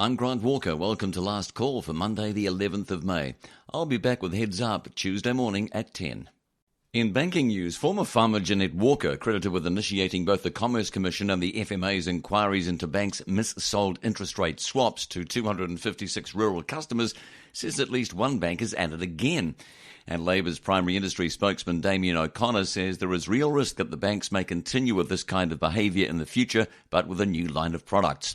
I'm Grant Walker. Welcome to Last Call for Monday the 11th of May. I'll be back with Heads Up Tuesday morning at 10. In banking news, former farmer Jeanette Walker, credited with initiating both the Commerce Commission and the FMA's inquiries into banks' mis-sold interest rate swaps to 256 rural customers, says at least one bank is at it again. And Labour's primary industry spokesman Damien O'Connor says there is real risk that the banks may continue with this kind of behaviour in the future, but with a new line of products.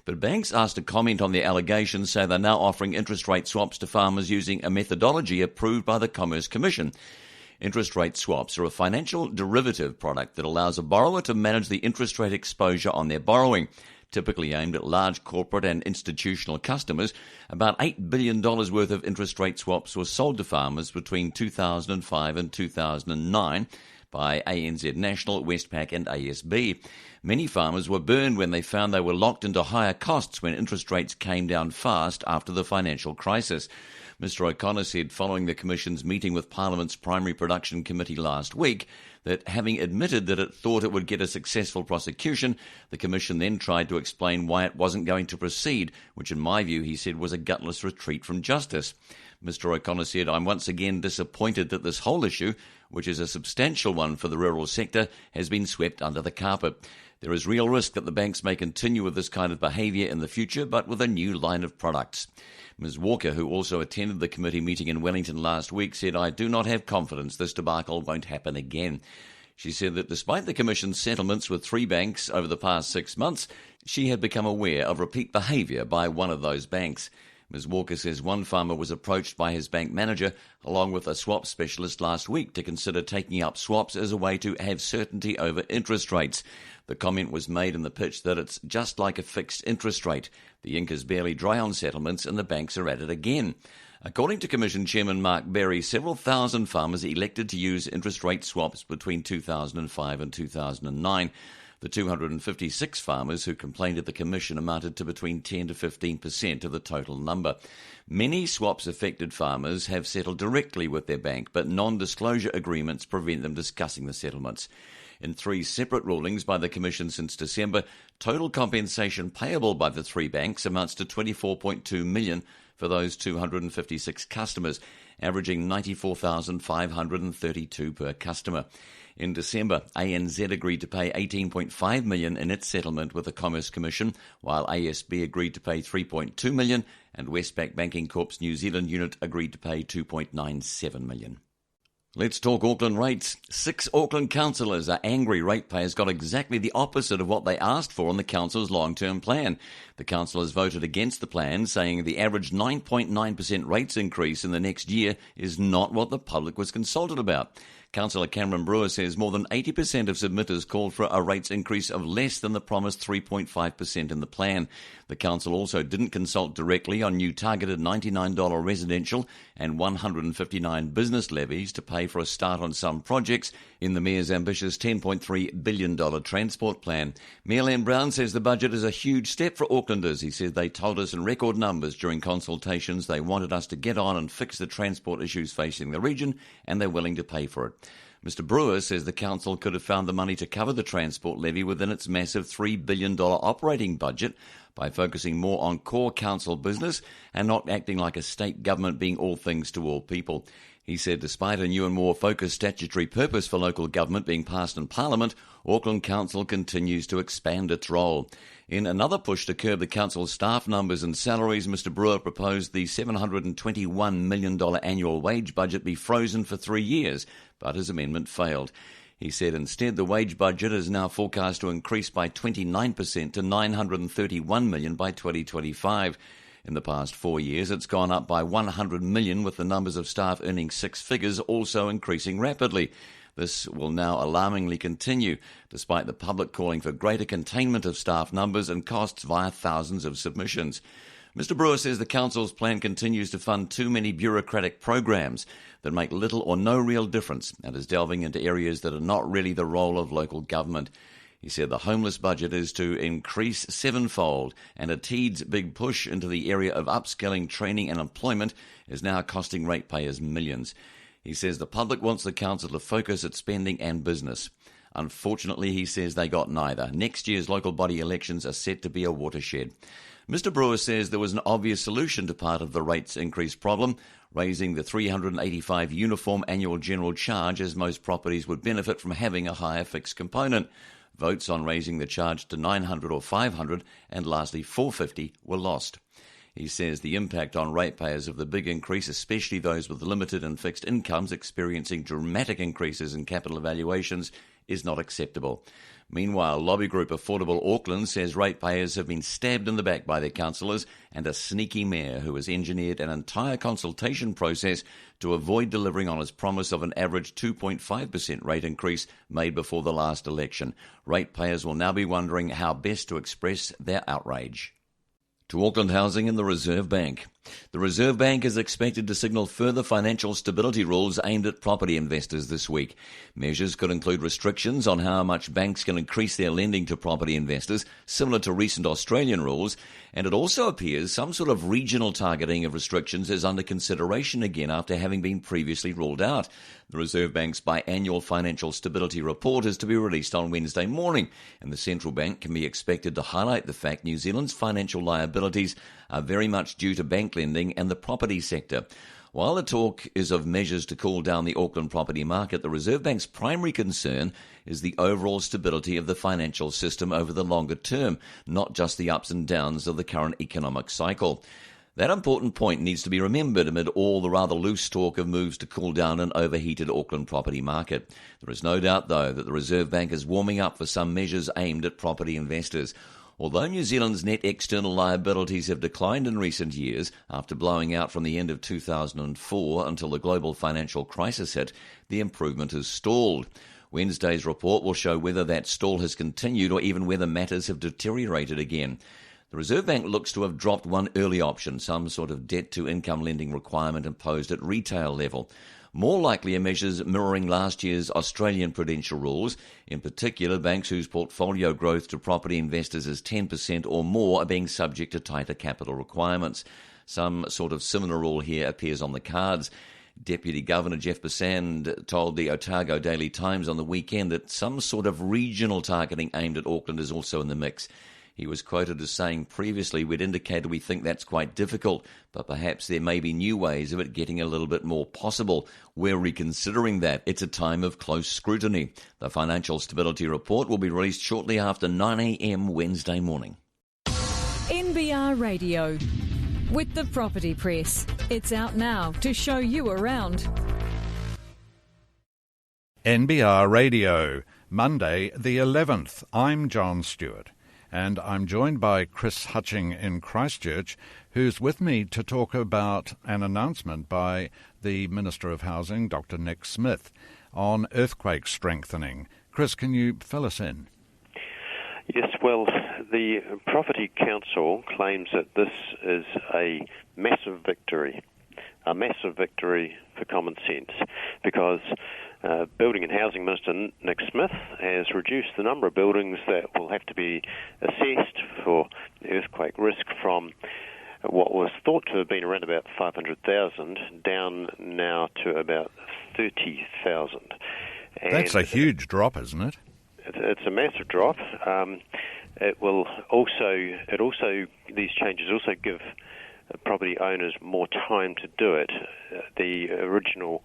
But banks asked to comment on the allegations say they're now offering interest rate swaps to farmers using a methodology approved by the Commerce Commission. Interest rate swaps are a financial derivative product that allows a borrower to manage the interest rate exposure on their borrowing. Typically aimed at large corporate and institutional customers, about $8 billion worth of interest rate swaps were sold to farmers between 2005 and 2009 by ANZ National, Westpac and ASB. Many farmers were burned when they found they were locked into higher costs when interest rates came down fast after the financial crisis. Mr O'Connor said following the Commission's meeting with Parliament's Primary Production Committee last week that having admitted that it thought it would get a successful prosecution, the Commission then tried to explain why it wasn't going to proceed, which in my view, he said, was a gutless retreat from justice. Mr O'Connor said, "I'm once again disappointed that this whole issue, which is a substantial one for the rural sector, has been swept under the carpet. There is real risk that the banks may continue with this kind of behaviour in the future, but with a new line of products." Ms Walker, who also attended the committee meeting in Wellington last week, said, "I do not have confidence this debacle won't happen again." She said that despite the Commission's settlements with 3 banks over the past 6 months, she had become aware of repeat behaviour by one of those banks. Ms Walker says one farmer was approached by his bank manager along with a swap specialist last week to consider taking up swaps as a way to have certainty over interest rates. The comment was made in the pitch that it's just like a fixed interest rate. The ink is barely dry on settlements and the banks are at it again. According to Commission Chairman Mark Berry, several thousand farmers elected to use interest rate swaps between 2005 and 2009. The 256 farmers who complained at the Commission amounted to between 10 to 15% of the total number. Many swaps-affected farmers have settled directly with their bank, but non-disclosure agreements prevent them discussing the settlements. In 3 separate rulings by the Commission since December, total compensation payable by the 3 banks amounts to $24.2 million for those 256 customers, averaging $94,532 per customer. In December, ANZ agreed to pay $18.5 million in its settlement with the Commerce Commission, while ASB agreed to pay $3.2 million and Westpac Banking Corp's New Zealand unit agreed to pay $2.97 million. Let's talk Auckland rates. 6 Auckland councillors are angry ratepayers got exactly the opposite of what they asked for in the council's long-term plan. The councillors voted against the plan, saying the average 9.9% rates increase in the next year is not what the public was consulted about. Councillor Cameron Brewer says more than 80% of submitters called for a rates increase of less than the promised 3.5% in the plan. The council also didn't consult directly on new targeted $99 residential and $159 business levies to pay for a start on some projects in the Mayor's ambitious $10.3 billion transport plan. Mayor Len Brown says the budget is a huge step for Aucklanders. He said they told us in record numbers during consultations they wanted us to get on and fix the transport issues facing the region, and they're willing to pay for it. Mr Brewer says the council could have found the money to cover the transport levy within its massive $3 billion operating budget by focusing more on core council business and not acting like a state government being all things to all people. He said despite a new and more focused statutory purpose for local government being passed in Parliament, Auckland Council continues to expand its role. In another push to curb the council's staff numbers and salaries, Mr Brewer proposed the $721 million annual wage budget be frozen for 3 years, but his amendment failed. He said instead the wage budget is now forecast to increase by 29% to $931 million by 2025. In the past 4 years, it's gone up by $100 million, with the numbers of staff earning 6 figures also increasing rapidly. This will now alarmingly continue, despite the public calling for greater containment of staff numbers and costs via thousands of submissions. Mr Brewer says the council's plan continues to fund too many bureaucratic programs that make little or no real difference and is delving into areas that are not really the role of local government. He said the homeless budget is to increase 7-fold, and a TEED's big push into the area of upskilling, training and employment is now costing ratepayers millions. He says the public wants the council to focus its spending and business. Unfortunately, he says they got neither. Next year's local body elections are set to be a watershed. Mr Brewer says there was an obvious solution to part of the rates increase problem, raising the $385 uniform annual general charge, as most properties would benefit from having a higher fixed component. Votes on raising the charge to $900 or $500 and lastly $450 were lost. He says the impact on ratepayers of the big increase, especially those with limited and fixed incomes experiencing dramatic increases in capital valuations, is not acceptable. Meanwhile, lobby group Affordable Auckland says ratepayers have been stabbed in the back by their councillors and a sneaky mayor who has engineered an entire consultation process to avoid delivering on his promise of an average 2.5% rate increase made before the last election. Ratepayers will now be wondering how best to express their outrage. To Auckland Housing and the Reserve Bank. The Reserve Bank is expected to signal further financial stability rules aimed at property investors this week. Measures could include restrictions on how much banks can increase their lending to property investors, similar to recent Australian rules, and it also appears some sort of regional targeting of restrictions is under consideration again after having been previously ruled out. The Reserve Bank's biannual financial stability report is to be released on Wednesday morning, and the central bank can be expected to highlight the fact New Zealand's financial liabilities are very much due to bank lending and the property sector. While the talk is of measures to cool down the Auckland property market, the Reserve Bank's primary concern is the overall stability of the financial system over the longer term, not just the ups and downs of the current economic cycle. That important point needs to be remembered amid all the rather loose talk of moves to cool down an overheated Auckland property market. There is no doubt, though, that the Reserve Bank is warming up for some measures aimed at property investors. Although New Zealand's net external liabilities have declined in recent years after blowing out from the end of 2004 until the global financial crisis hit, the improvement has stalled. Wednesday's report will show whether that stall has continued or even whether matters have deteriorated again. The Reserve Bank looks to have dropped one early option, some sort of debt-to-income lending requirement imposed at retail level. More likely are measures mirroring last year's Australian prudential rules. In particular, banks whose portfolio growth to property investors is 10% or more are being subject to tighter capital requirements. Some sort of similar rule here appears on the cards. Deputy Governor Jeff Basand told the Otago Daily Times on the weekend that some sort of regional targeting aimed at Auckland is also in the mix. He was quoted as saying previously, "We'd indicated we think that's quite difficult, but perhaps there may be new ways of it getting a little bit more possible. We're reconsidering that. It's a time of close scrutiny." The Financial Stability Report will be released shortly after 9 a.m. Wednesday morning. NBR Radio with the Property Press. It's out now to show you around. NBR Radio, Monday the 11th. I'm John Stewart. And I'm joined by Chris Hutching in Christchurch, who's with me to talk about an announcement by the Minister of Housing, Dr. Nick Smith, on earthquake strengthening. Chris, can you fill us in? Yes, well, the Property Council claims that this is a massive victory for common sense, because Building and Housing Minister Nick Smith has reduced the number of buildings that will have to be assessed for earthquake risk from what was thought to have been around about 500,000 down now to about 30,000. That's a huge drop, isn't it? It's a massive drop. These changes also give property owners more time to do it. The original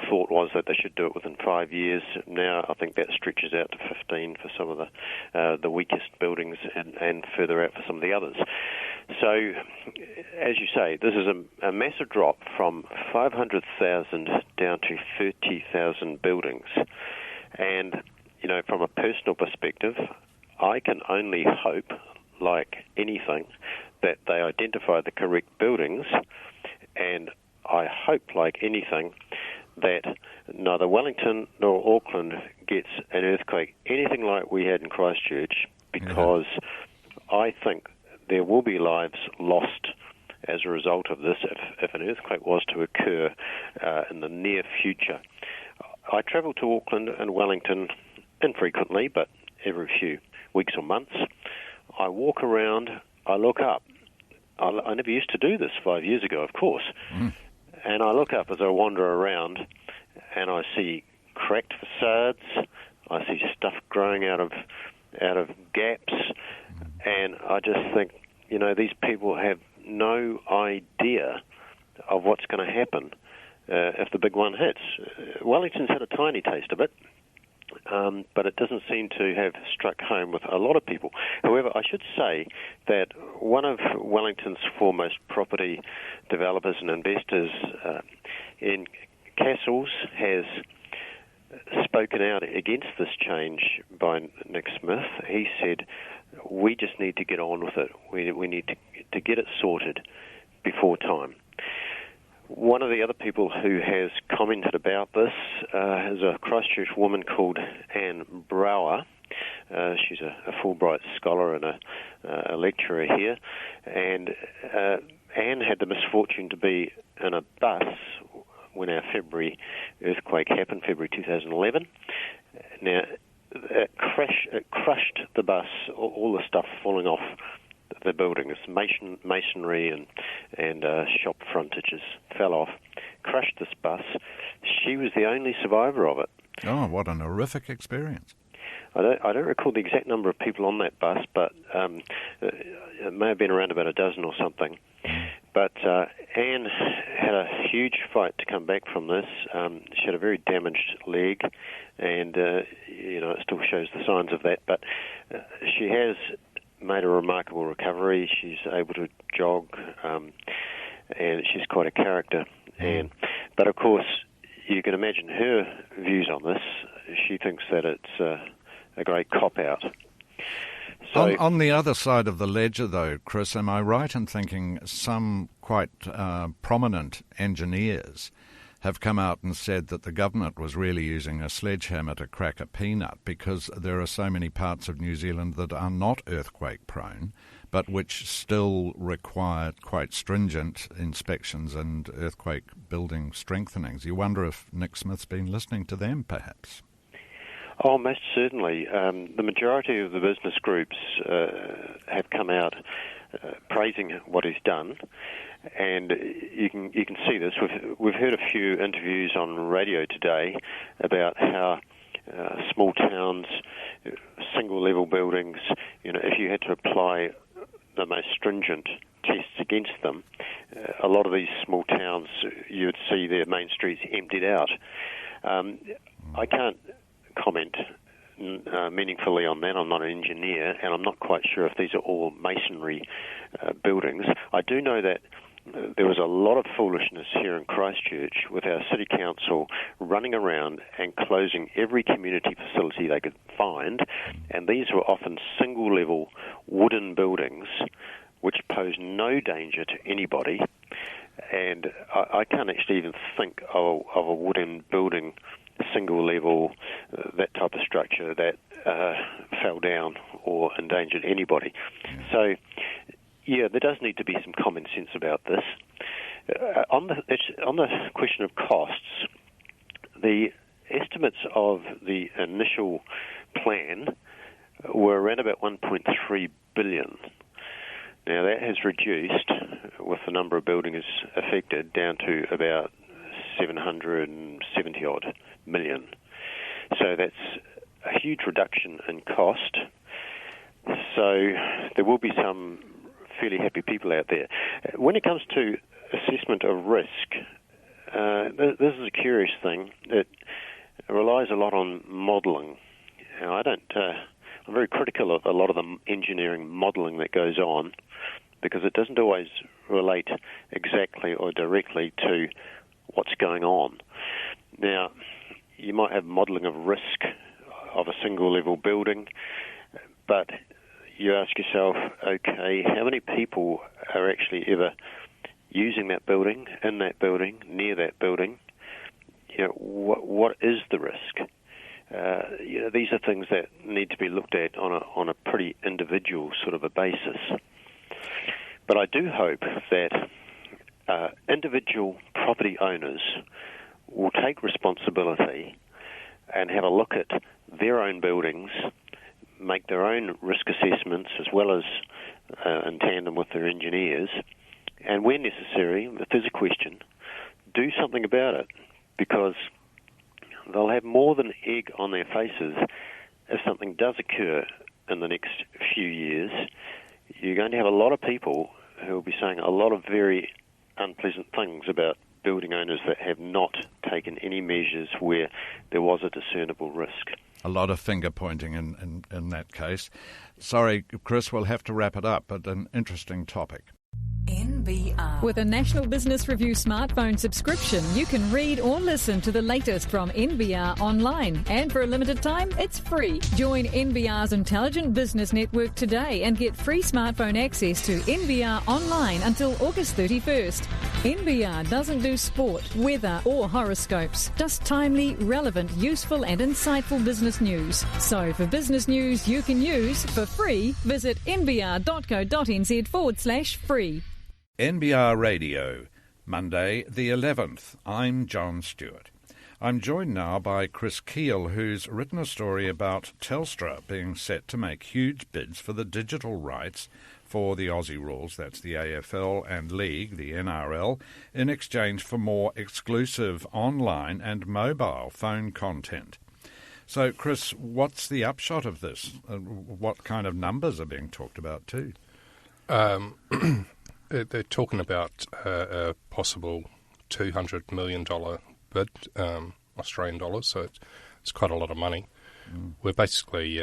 thought was that they should do it within 5 years. Now I think that stretches out to 15 for some of the weakest buildings and further out for some of the others. So, as you say, this is a massive drop from 500,000 down to 30,000 buildings. And, you know, from a personal perspective, I can only hope, like anything, that they identify the correct buildings, and I hope, like anything, that neither Wellington nor Auckland gets an earthquake anything like we had in Christchurch, because I think there will be lives lost as a result of this if an earthquake was to occur in the near future. I travel to Auckland and Wellington infrequently, but every few weeks or months. I walk around, I look up. I never used to do this 5 years ago, of course. And I look up as I wander around, and I see cracked facades. I see stuff growing out of gaps, and I just think, these people have no idea of what's going to happen if the big one hits. Wellington's had a tiny taste of it, but it doesn't seem to have struck home with a lot of people. However, I should say that one of Wellington's foremost property developers and investors in Cassels has spoken out against this change by Nick Smith. He said, we just need to get on with it. We need to get it sorted before time. One of the other people who has commented about this is a Christchurch woman called Anne Brower. She's a Fulbright scholar and a lecturer here. And Anne had the misfortune to be in a bus when our February earthquake happened, February 2011. Now, it crushed the bus, all the stuff falling off the building. It's masonry and shop frontages fell off, crushed this bus. She was the only survivor of it. Oh, what an horrific experience. I don't recall the exact number of people on that bus, but it may have been around about a dozen or something. But Anne had a huge fight to come back from this. She had a very damaged leg, and it still shows the signs of that. But she has made a remarkable recovery. She's able to jog, and she's quite a character. But of course, you can imagine her views on this. She thinks that it's a great cop-out. So, on the other side of the ledger, though, Chris, am I right in thinking some quite prominent engineers have come out and said that the government was really using a sledgehammer to crack a peanut because there are so many parts of New Zealand that are not earthquake-prone, but which still require quite stringent inspections and earthquake building strengthenings? You wonder if Nick Smith's been listening to them, perhaps? Oh, most certainly. The majority of the business groups have come out praising what he's done, and you can see this. We've heard a few interviews on radio today about how small towns, single level buildings, if you had to apply the most stringent tests against them, a lot of these small towns, you would see their main streets emptied out. I can't comment meaningfully on that. I'm not an engineer, and I'm not quite sure if these are all masonry buildings. I do know that there was a lot of foolishness here in Christchurch with our city council running around and closing every community facility they could find, and these were often single-level wooden buildings which pose no danger to anybody, and I can't actually even think of a wooden building, single level, that type of structure that fell down or endangered anybody. So, yeah, there does need to be some common sense about this. On the question of costs, the estimates of the initial plan were around about 1.3 billion. Now that has reduced with the number of buildings affected down to about 770 odd million. So that's a huge reduction in cost. So there will be some fairly happy people out there. When it comes to assessment of risk, this is a curious thing. It relies a lot on modelling. Now, I'm very critical of a lot of the engineering modelling that goes on because it doesn't always relate exactly or directly to what's going on. Now, you might have modelling of risk of a single-level building, but you ask yourself, okay, how many people are actually ever using that building, in that building, near that building? What is the risk? These are things that need to be looked at on a pretty individual sort of a basis. But I do hope that individual property owners will take responsibility and have a look at their own buildings, make their own risk assessments as well as in tandem with their engineers, and where necessary, if there's a question, do something about it. Because they'll have more than egg on their faces if something does occur in the next few years. You're going to have a lot of people who will be saying a lot of very unpleasant things about building owners that have not taken any measures where there was a discernible risk. A lot of finger pointing in that case. Sorry, Chris, we'll have to wrap it up, but an interesting topic. NBR. With a National Business Review smartphone subscription, you can read or listen to the latest from NBR online. And for a limited time, it's free. Join NBR's Intelligent Business Network today and get free smartphone access to NBR online until August 31st. NBR doesn't do sport, weather or horoscopes, just timely, relevant, useful and insightful business news. So for business news you can use for free, visit nbr.co.nz/free. NBR Radio, Monday the 11th. I'm John Stewart. I'm joined now by Chris Keel, who's written a story about Telstra being set to make huge bids for the digital rights for the Aussie Rules, that's the AFL, and League, the NRL, in exchange for more exclusive online and mobile phone content. So, Chris, what's the upshot of this? What kind of numbers are being talked about too? They're talking about a possible $200 million bid, Australian dollars, so it's quite a lot of money. We've basically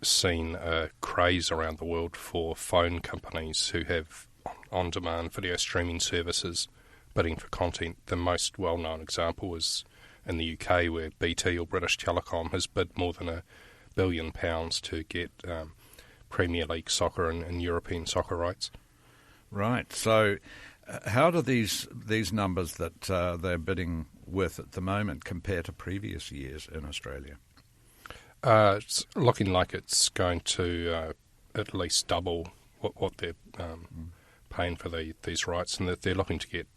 seen a craze around the world for phone companies who have on-demand video streaming services bidding for content. The most well-known example is in the UK, where BT or British Telecom has bid more than £1 billion to get Premier League soccer and European soccer rights. Right. So how do these numbers that they're bidding with at the moment compare to previous years in Australia? It's looking like it's going to at least double what they're paying for these rights, and that they're looking to get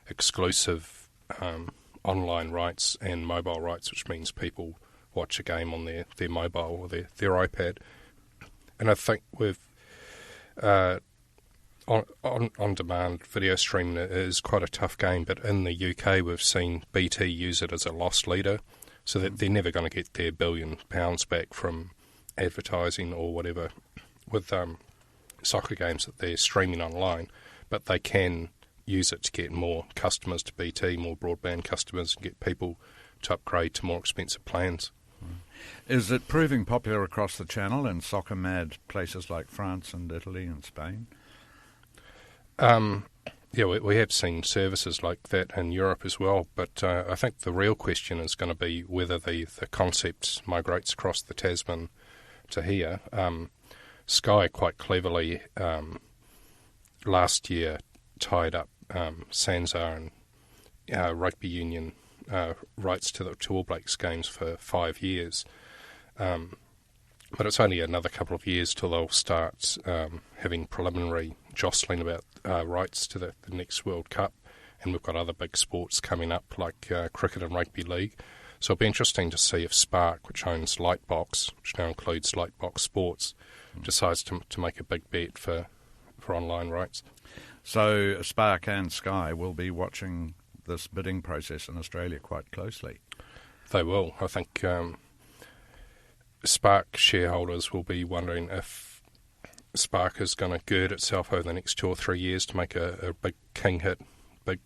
exclusive online rights and mobile rights, which means people watch a game on their mobile or their iPad. And I think with on-demand video streaming is quite a tough game, but in the UK we've seen BT use it as a loss leader, so that they're never going to get their £1 billion back from advertising or whatever with soccer games that they're streaming online, but they can use it to get more customers to BT, more broadband customers, and get people to upgrade to more expensive plans. Is it proving popular across the channel in soccer-mad places like France and Italy and Spain? Yeah, we have seen services like that in Europe as well, but I think the real question is going to be whether the concept migrates across the Tasman to here. Sky quite cleverly last year tied up Sanzar and rugby union rights to All Blacks games for 5 years. But it's only another couple of years till they'll start having preliminary jostling about rights to the next World Cup, and we've got other big sports coming up like cricket and rugby league. So it'll be interesting to see if Spark, which owns Lightbox, which now includes Lightbox Sports, decides to make a big bet for online rights. So Spark and Sky will be watching this bidding process in Australia quite closely. They will. I think Spark shareholders will be wondering if Spark is going to gird itself over the next 2 or 3 years to make a big king hit, big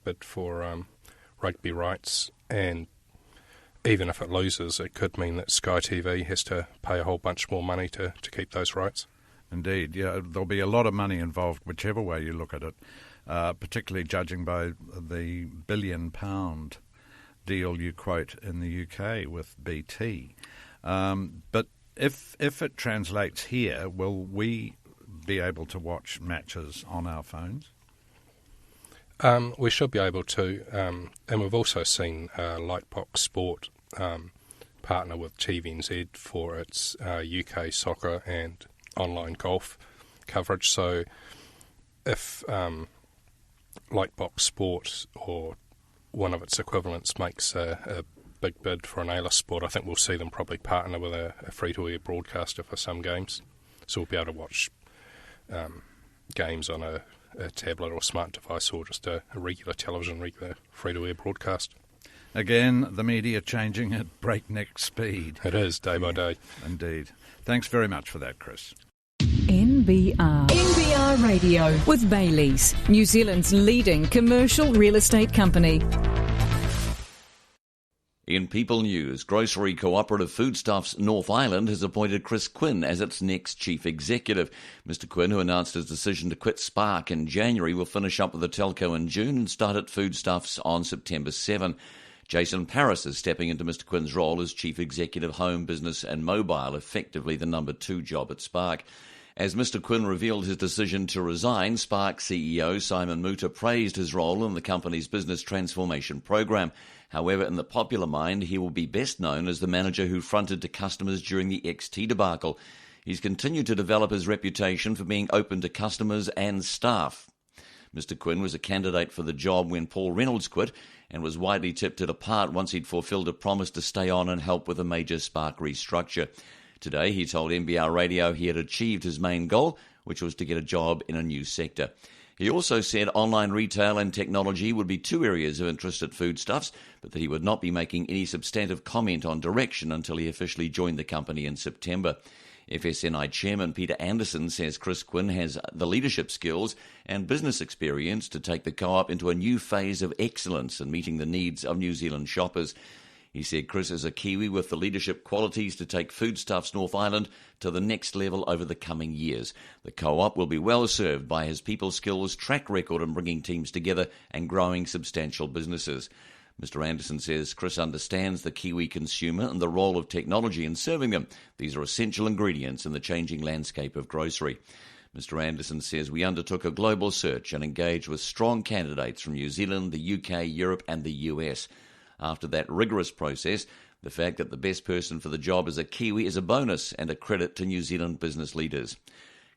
bid for rugby rights, and even if it loses, it could mean that Sky TV has to pay a whole bunch more money to keep those rights. Indeed, yeah, there'll be a lot of money involved whichever way you look at it, particularly judging by the £1 billion deal you quote in the UK with BT. But if it translates here, will we be able to watch matches on our phones? We should be able to, and we've also seen Lightbox Sport partner with TVNZ for its UK soccer and online golf coverage. So if Lightbox Sport or one of its equivalents makes a big bid for an A-list sport, I think we'll see them probably partner with a free-to-air broadcaster for some games. So we'll be able to watch games on a tablet or smart device, or just a regular television, regular free-to-air broadcast. Again, the media changing at breakneck speed. It is, day by day. Indeed. Thanks very much for that, Chris. NBR Radio with Bayleys, New Zealand's leading commercial real estate company. In People News, grocery cooperative Foodstuffs North Island has appointed Chris Quinn as its next chief executive. Mr Quinn, who announced his decision to quit Spark in January, will finish up with the telco in June and start at Foodstuffs on September 7. Jason Paris is stepping into Mr Quinn's role as Chief Executive Home, Business and Mobile, effectively the number 2 job at Spark. As Mr Quinn revealed his decision to resign, Spark CEO Simon Muta praised his role in the company's business transformation program. However, in the popular mind, he will be best known as the manager who fronted to customers during the XT debacle. He's continued to develop his reputation for being open to customers and staff. Mr Quinn was a candidate for the job when Paul Reynolds quit and was widely tipped it apart once he'd fulfilled a promise to stay on and help with a major Spark restructure. Today, he told NBR Radio he had achieved his main goal, which was to get a job in a new sector. He also said online retail and technology would be 2 areas of interest at Foodstuffs, but that he would not be making any substantive comment on direction until he officially joined the company in September. FSNI Chairman Peter Anderson says Chris Quinn has the leadership skills and business experience to take the co-op into a new phase of excellence in meeting the needs of New Zealand shoppers. He said Chris is a Kiwi with the leadership qualities to take Foodstuffs North Island to the next level over the coming years. The co-op will be well served by his people skills, track record in bringing teams together and growing substantial businesses. Mr Anderson says Chris understands the Kiwi consumer and the role of technology in serving them. These are essential ingredients in the changing landscape of grocery. Mr Anderson says we undertook a global search and engaged with strong candidates from New Zealand, the UK, Europe and the US. After that rigorous process, the fact that the best person for the job is a Kiwi is a bonus and a credit to New Zealand business leaders.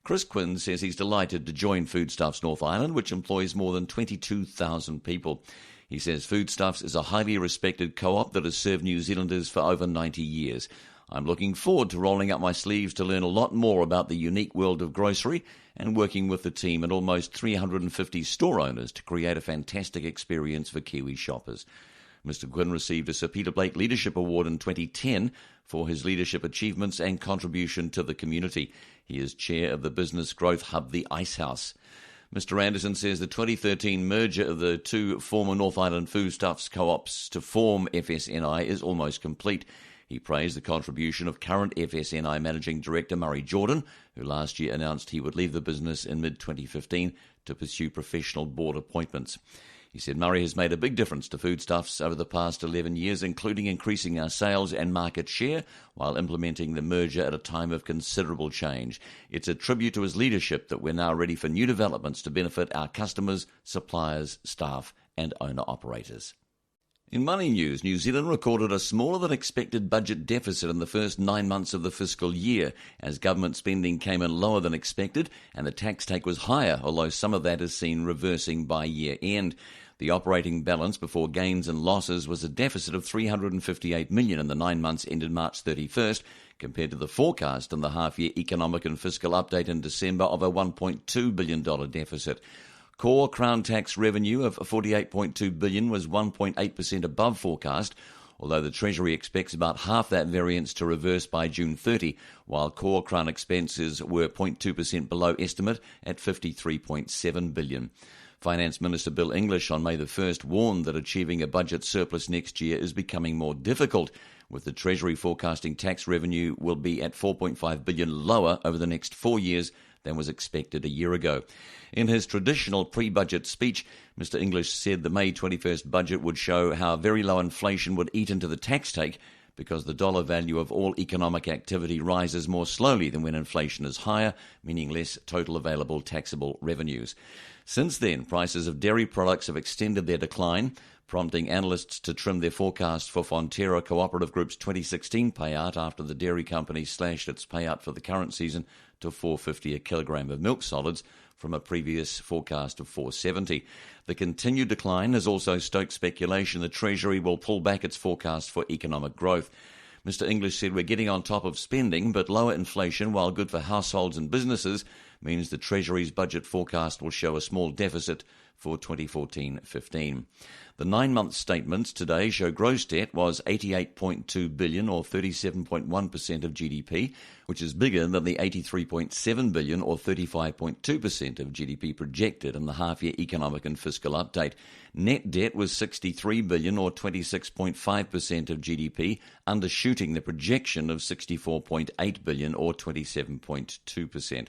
Chris Quinn says he's delighted to join Foodstuffs North Island, which employs more than 22,000 people. He says Foodstuffs is a highly respected co-op that has served New Zealanders for over 90 years. I'm looking forward to rolling up my sleeves to learn a lot more about the unique world of grocery and working with the team and almost 350 store owners to create a fantastic experience for Kiwi shoppers. Mr Quinn received a Sir Peter Blake Leadership Award in 2010 for his leadership achievements and contribution to the community. He is chair of the business growth hub, the Ice House. Mr Anderson says the 2013 merger of the 2 former North Island Foodstuffs co-ops to form FSNI is almost complete. He praised the contribution of current FSNI Managing Director Murray Jordan, who last year announced he would leave the business in mid-2015 to pursue professional board appointments. He said Murray has made a big difference to Foodstuffs over the past 11 years, including increasing our sales and market share while implementing the merger at a time of considerable change. It's a tribute to his leadership that we're now ready for new developments to benefit our customers, suppliers, staff and owner-operators. In money news, New Zealand recorded a smaller than expected budget deficit in the first 9 months of the fiscal year, as government spending came in lower than expected and the tax take was higher, although some of that is seen reversing by year end. The operating balance before gains and losses was a deficit of $358 million in the 9 months ended March 31st, compared to the forecast in the half-year economic and fiscal update in December of a $1.2 billion deficit. Core Crown tax revenue of $48.2 billion was 1.8% above forecast, although the Treasury expects about half that variance to reverse by June 30, while core Crown expenses were 0.2% below estimate at $53.7 billion. Finance Minister Bill English on May the 1st warned that achieving a budget surplus next year is becoming more difficult, with the Treasury forecasting tax revenue will be at $4.5 billion lower over the next 4 years than was expected a year ago. In his traditional pre-budget speech, Mr English said the May 21st budget would show how very low inflation would eat into the tax take because the dollar value of all economic activity rises more slowly than when inflation is higher, meaning less total available taxable revenues. Since then, prices of dairy products have extended their decline, prompting analysts to trim their forecast for Fonterra Cooperative Group's 2016 payout after the dairy company slashed its payout for the current season to $4.50 a kilogram of milk solids from a previous forecast of $4.70. The continued decline has also stoked speculation the Treasury will pull back its forecast for economic growth. Mr English said we're getting on top of spending, but lower inflation, while good for households and businesses, means the Treasury's budget forecast will show a small deficit for 2014-15. The 9-month statements today show gross debt was $88.2 billion or 37.1% of GDP, which is bigger than the $83.7 billion or 35.2% of GDP projected in the half-year economic and fiscal update. Net debt was $63 billion or 26.5% of GDP, undershooting the projection of $64.8 billion or 27.2%.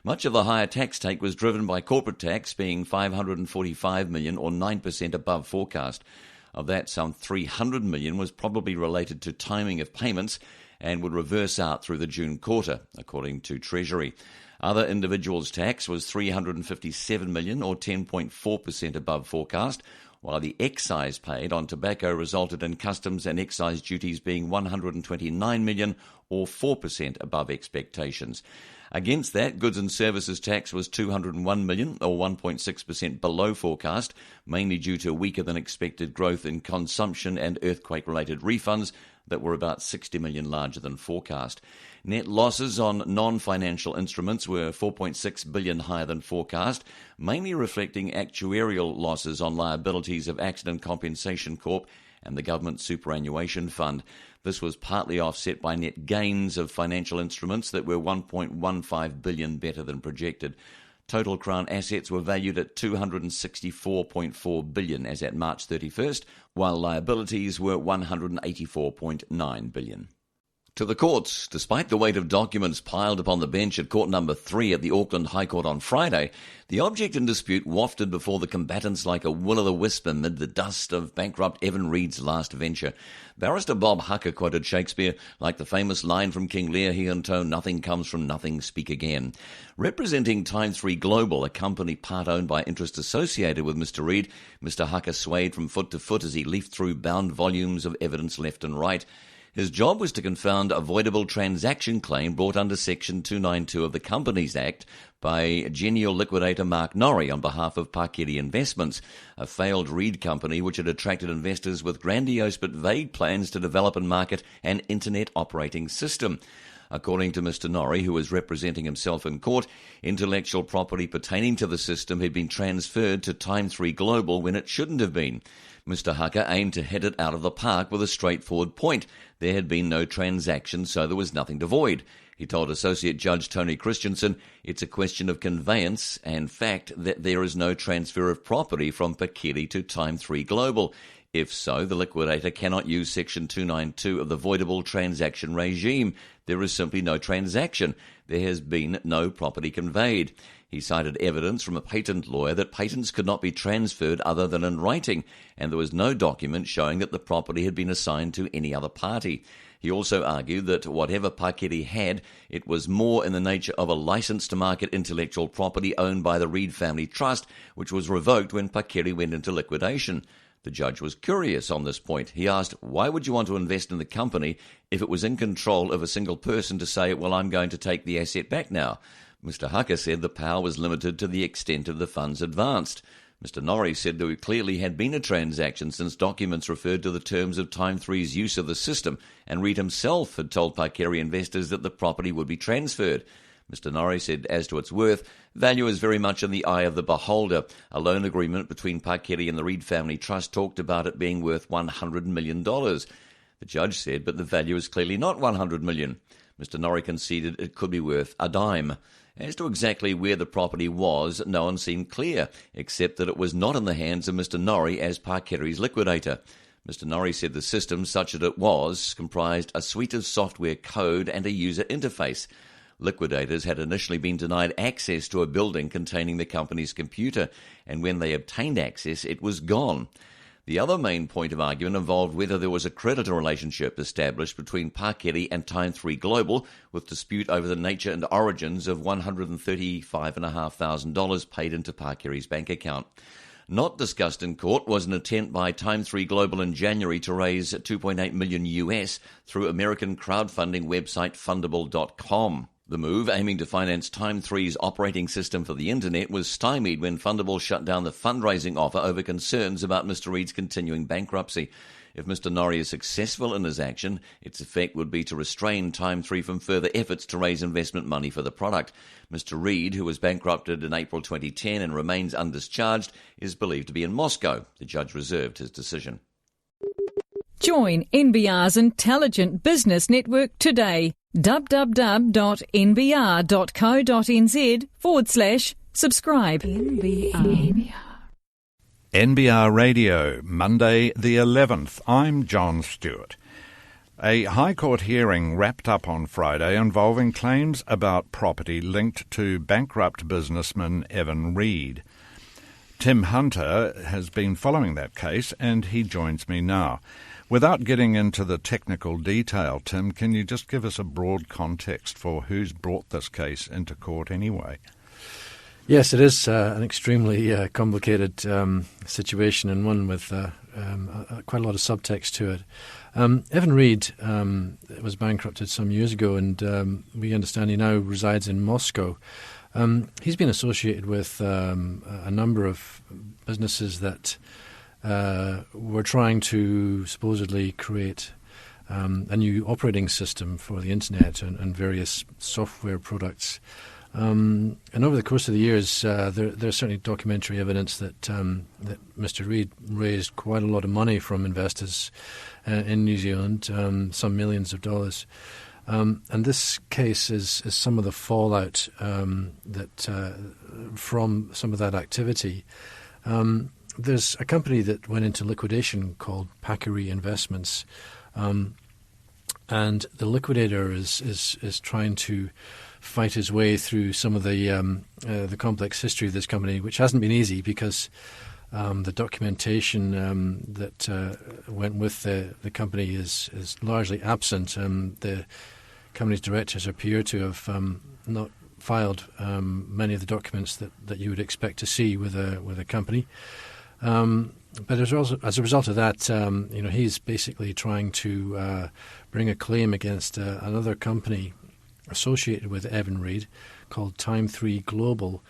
Much of the higher tax take was driven by corporate tax being $545 million or 9% above forecast. Of that, some $300 million was probably related to timing of payments and would reverse out through the June quarter, according to Treasury. Other individuals' tax was $357 million or 10.4% above forecast, while the excise paid on tobacco resulted in customs and excise duties being $129 million or 4% above expectations. Against that, goods and services tax was $201 million or 1.6% below forecast, mainly due to weaker than expected growth in consumption and earthquake-related refunds that were about $60 million larger than forecast. Net losses on non-financial instruments were $4.6 billion higher than forecast, mainly reflecting actuarial losses on liabilities of Accident Compensation Corp and the Government Superannuation Fund. This was partly offset by net gains of financial instruments that were $1.15 billion better than projected. Total Crown assets were valued at $264.4 billion as at March 31st, while liabilities were $184.9 billion. To the courts. Despite the weight of documents piled upon the bench at Court Number 3 at the Auckland High Court on Friday, the object in dispute wafted before the combatants like a will-o'-the-wisp amid the dust of bankrupt Evan Reid's last venture. Barrister Bob Hucker quoted Shakespeare, like the famous line from King Lear, he intoned, "Nothing comes from nothing, speak again." Representing Time3 Global, a company part-owned by interests associated with Mr Reid, Mr Hucker swayed from foot to foot as he leafed through bound volumes of evidence left and right. His job was to confound a avoidable transaction claim brought under Section 292 of the Companies Act by genial liquidator Mark Norrie on behalf of Pakiri Investments, a failed Reid company which had attracted investors with grandiose but vague plans to develop and market an internet operating system. According to Mr Norrie, who was representing himself in court, intellectual property pertaining to the system had been transferred to Time3 Global when it shouldn't have been. Mr Hucker aimed to hit it out of the park with a straightforward point. There had been no transaction, so there was nothing to void. He told Associate Judge Tony Christensen it's a question of conveyance and fact that there is no transfer of property from Pakiri to Time3 Global. If so, the liquidator cannot use Section 292 of the voidable transaction regime. There is simply no transaction. There has been no property conveyed. He cited evidence from a patent lawyer that patents could not be transferred other than in writing, and there was no document showing that the property had been assigned to any other party. He also argued that whatever Pakiri had, it was more in the nature of a license to market intellectual property owned by the Reid Family Trust, which was revoked when Pakiri went into liquidation. The judge was curious on this point. He asked, why would you want to invest in the company if it was in control of a single person to say, well, I'm going to take the asset back now? Mr Hucker said the power was limited to the extent of the funds advanced. Mr Norrie said there clearly had been a transaction since documents referred to the terms of Time3's use of the system, and Reid himself had told Pakiri investors that the property would be transferred. Mr Norrie said as to its worth, value is very much in the eye of the beholder. A loan agreement between Pakiri and the Reid Family Trust talked about it being worth $100 million. The judge said, but the value is clearly not $100 million. Mr Norrie conceded it could be worth a dime. As to exactly where the property was, no one seemed clear, except that it was not in the hands of Mr Norrie as Pakiri's liquidator. Mr Norrie said the system, such as it was, comprised a suite of software code and a user interface. Liquidators had initially been denied access to a building containing the company's computer, and when they obtained access, it was gone. The other main point of argument involved whether there was a creditor relationship established between Pakiri and Time3 Global, with dispute over the nature and origins of $135,500 paid into Pakiri's bank account. Not discussed in court was an attempt by Time3 Global in January to raise $2.8 million US through American crowdfunding website Fundable.com. The move, aiming to finance Time3's operating system for the internet, was stymied when Fundable shut down the fundraising offer over concerns about Mr Reid's continuing bankruptcy. If Mr Norrie is successful in his action, its effect would be to restrain Time3 from further efforts to raise investment money for the product. Mr Reid, who was bankrupted in April 2010 and remains undischarged, is believed to be in Moscow. The judge reserved his decision. Join NBR's Intelligent Business Network today. www.nbr.co.nz/subscribe. NBR Radio, Monday the 11th. I'm John Stewart. A High Court hearing wrapped up on Friday involving claims about property linked to bankrupt businessman Evan Reid. Tim Hunter has been following that case and he joins me now. Without getting into the technical detail, Tim, can you just give us a broad context for who's brought this case into court anyway? Yes, it is an extremely complicated situation and one with quite a lot of subtext to it. Evan Reid was bankrupted some years ago, and we understand he now resides in Moscow. He's been associated with a number of businesses that were trying to supposedly create a new operating system for the internet and various software products. And over the course of the years, there's certainly documentary evidence that Mr. Reid raised quite a lot of money from investors in New Zealand, some millions of dollars. And this case is some of the fallout that from some of that activity. There's a company that went into liquidation called Packery Investments, and the liquidator is trying to fight his way through some of the complex history of this company, which hasn't been easy because the documentation that went with the company is largely absent. The company's directors appear to have not filed many of the documents that you would expect to see with a company. But as a result of that, he's basically trying to bring a claim against another company associated with Evan Reid called Time3 Global.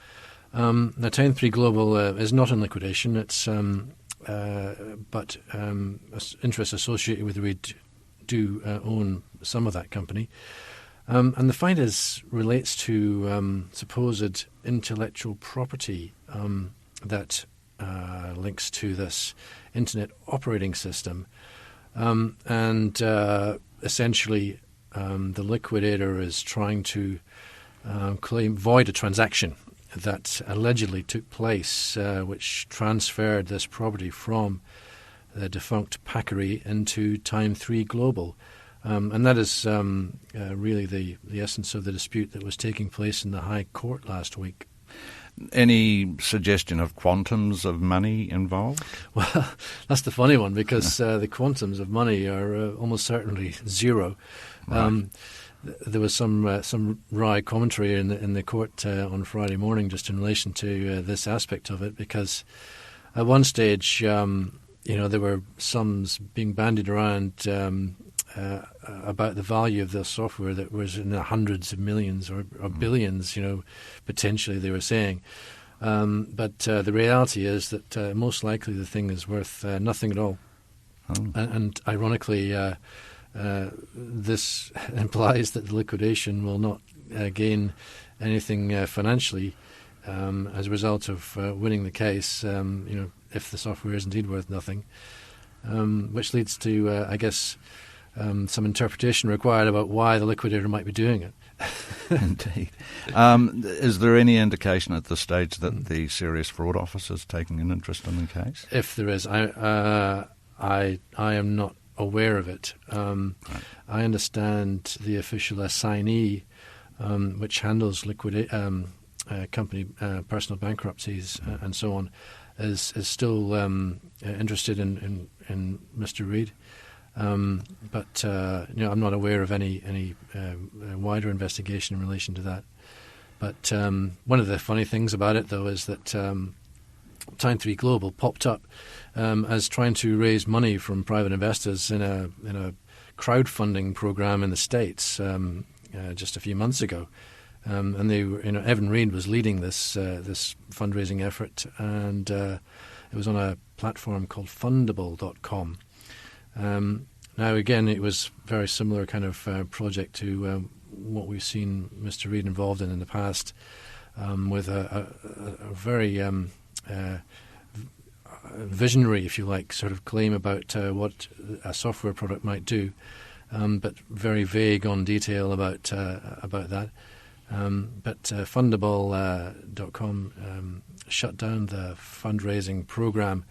Now, Time3 Global is not in liquidation. It's but interests associated with Reid do own some of that company. And the find relates to supposed intellectual property that links to this internet operating system. And essentially, the liquidator is trying to void a transaction that allegedly took place, which transferred this property from the defunct Packery into Time3 Global. And that is really the essence of the dispute that was taking place in the High Court last week. Any suggestion of quantums of money involved? Well, that's the funny one, because the quantums of money are almost certainly zero. Right. There was some wry commentary in the court on Friday morning just in relation to this aspect of it, because at one stage, there were sums being bandied around about the value of the software that was in the hundreds of millions or billions, potentially they were saying. But the reality is that most likely the thing is worth nothing at all. Oh. And ironically, this implies that the liquidation will not gain anything financially as a result of winning the case, if the software is indeed worth nothing, which leads to, I guess, some interpretation required about why the liquidator might be doing it. Indeed. Is there any indication at this stage that the Serious Fraud Office is taking an interest in the case? If there is, I am not aware of it. Right. I understand the official assignee, which handles company personal bankruptcies and so on, is still interested in Mr. Reid. But I'm not aware of any wider investigation in relation to that. But one of the funny things about it, though, is that Time3 Global popped up as trying to raise money from private investors in a crowdfunding program in the States just a few months ago. And they were, Evan Reid was leading this fundraising effort, and it was on a platform called Fundable.com. Now, again, it was very similar kind of project to what we've seen Mr. Reid involved in the past, with a very visionary, if you like, sort of claim about what a software product might do, but very vague on detail about that. But Fundable.com shut down the fundraising program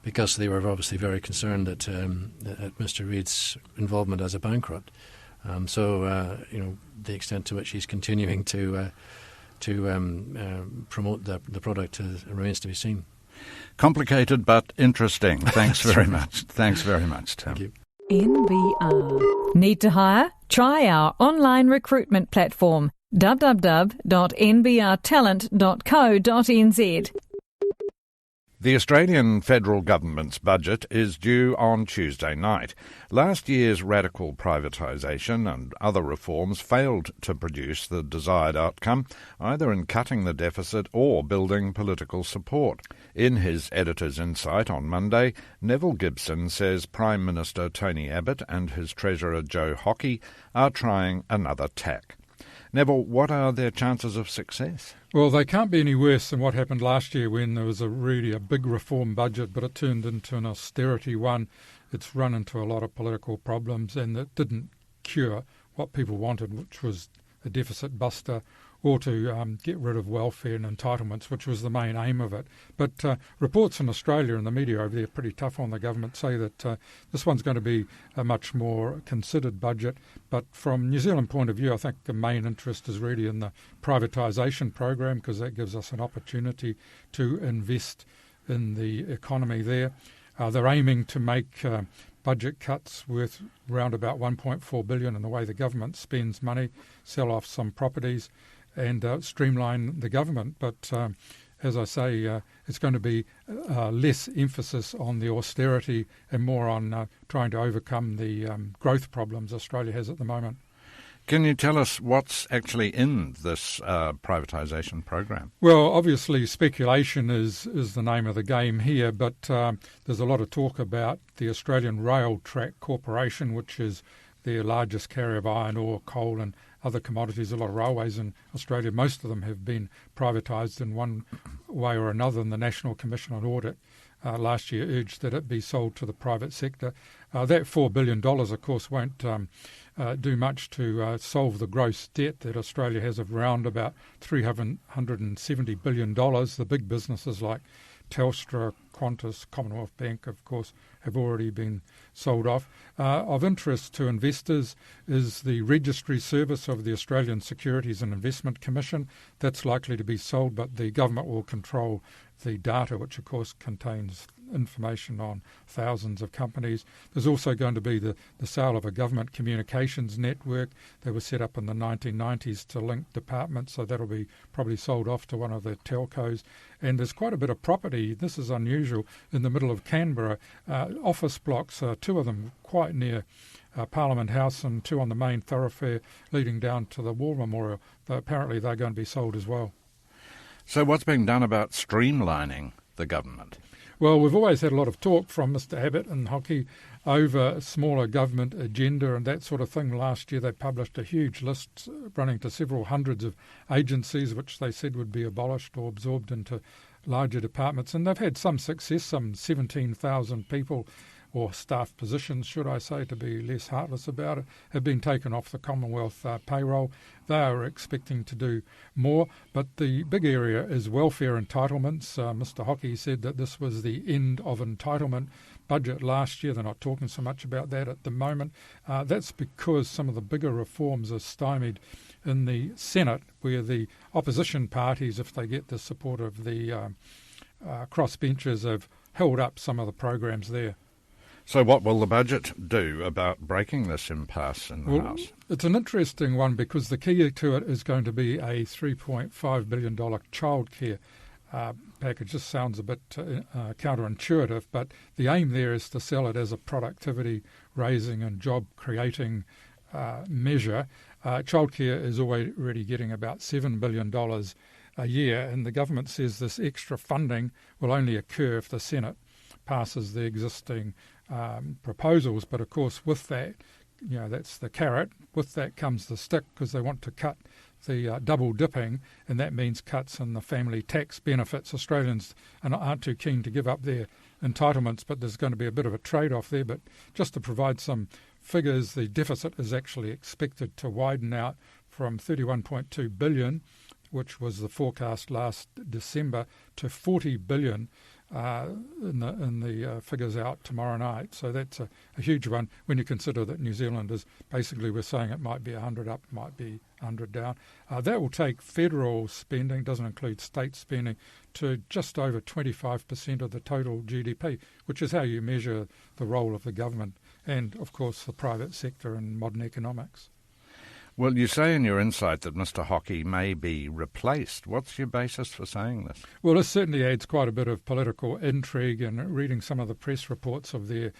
because they were obviously very concerned at Mr. Reid's involvement as a bankrupt. So the extent to which he's continuing to promote the product remains to be seen. Complicated but interesting. Thanks very much. Thanks very much, Tim. Thank you. NBR. Need to hire? Try our online recruitment platform, www.nbrtalent.co.nz. The Australian federal government's budget is due on Tuesday night. Last year's radical privatisation and other reforms failed to produce the desired outcome, either in cutting the deficit or building political support. In his editor's insight on Monday, Neville Gibson says Prime Minister Tony Abbott and his Treasurer Joe Hockey are trying another tack. Neville, what are their chances of success? Well, they can't be any worse than what happened last year when there was really a big reform budget, but it turned into an austerity one. It's run into a lot of political problems, and it didn't cure what people wanted, which was a deficit buster, or to get rid of welfare and entitlements, which was the main aim of it. But reports in Australia and the media over there, pretty tough on the government, say that this one's going to be a much more considered budget. But from New Zealand point of view, I think the main interest is really in the privatisation program, because that gives us an opportunity to invest in the economy there. They're aiming to make budget cuts worth around about $1.4 billion in the way the government spends money, sell off some properties, and streamline the government. But as I say, it's going to be less emphasis on the austerity and more on trying to overcome the growth problems Australia has at the moment. Can you tell us what's actually in this privatisation program? Well, obviously speculation is the name of the game here, but there's a lot of talk about the Australian Rail Track Corporation, which is their largest carrier of iron ore, coal and other commodities. A lot of railways in Australia, most of them have been privatised in one way or another, and the National Commission on Audit last year urged that it be sold to the private sector. That $4 billion, of course, won't do much to solve the gross debt that Australia has of around about $370 billion. The big businesses like Telstra, Qantas, Commonwealth Bank, of course, have already been sold off. Of interest to investors is the registry service of the Australian Securities and Investment Commission. That's likely to be sold, but the government will control the data, which of course contains information on thousands of companies. There's also going to be the sale of a government communications network that was set up in the 1990s to link departments, so that'll be probably sold off to one of the telcos. And there's quite a bit of property, this is unusual, in the middle of Canberra, office blocks, two of them quite near Parliament House and two on the main thoroughfare leading down to the War Memorial. Apparently they're going to be sold as well. So what's being done about streamlining the government? Well, we've always had a lot of talk from Mr Abbott and Hockey over a smaller government agenda and that sort of thing. Last year they published a huge list running to several hundreds of agencies which they said would be abolished or absorbed into larger departments. And they've had some success, some 17,000 people or staff positions, should I say, to be less heartless about it, have been taken off the Commonwealth payroll. They are expecting to do more, but the big area is welfare entitlements. Mr Hockey said that this was the end of entitlement budget last year. They're not talking so much about that at the moment. That's because some of the bigger reforms are stymied in the Senate, where the opposition parties, if they get the support of the crossbenchers, have held up some of the programs there. So what will the budget do about breaking this impasse in the House? It's an interesting one because the key to it is going to be a $3.5 billion childcare package. This sounds a bit counterintuitive, but the aim there is to sell it as a productivity-raising and job-creating measure. Childcare is already getting about $7 billion a year, and the government says this extra funding will only occur if the Senate passes the existing proposals. But of course, with that, that's the carrot. With that comes the stick, because they want to cut the double dipping, and that means cuts in the family tax benefits. Australians aren't too keen to give up their entitlements, but there's going to be a bit of a trade-off there. But just to provide some figures, the deficit is actually expected to widen out from 31.2 billion, which was the forecast last December, to 40 billion in the figures out tomorrow night. So that's a huge one when you consider that New Zealand is basically, we're saying it might be 100 up, might be 100 down. That will take federal spending, doesn't include state spending, to just over 25% of the total GDP, which is how you measure the role of the government and, of course, the private sector in modern economics. Well, you say in your insight that Mr Hockey may be replaced. What's your basis for saying this? Well, this certainly adds quite a bit of political intrigue, and reading some of the press reports of their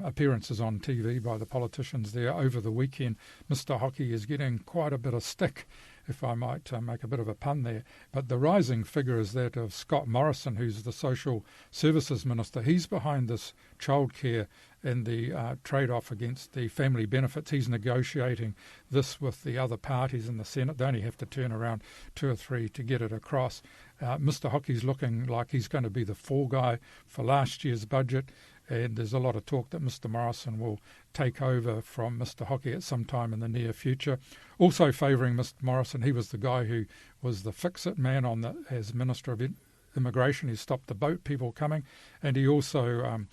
appearances on TV by the politicians there over the weekend, Mr Hockey is getting quite a bit of stick, if I might make a bit of a pun there. But the rising figure is that of Scott Morrison, who's the Social Services Minister. He's behind this childcare and the trade-off against the family benefits. He's negotiating this with the other parties in the Senate. They only have to turn around 2 or 3 to get it across. Mr Hockey's looking like he's going to be the fall guy for last year's budget, and there's a lot of talk that Mr Morrison will take over from Mr Hockey at some time in the near future. Also favouring Mr Morrison, he was the guy who was the fix-it man as Minister of Immigration. He stopped the boat people coming, and he also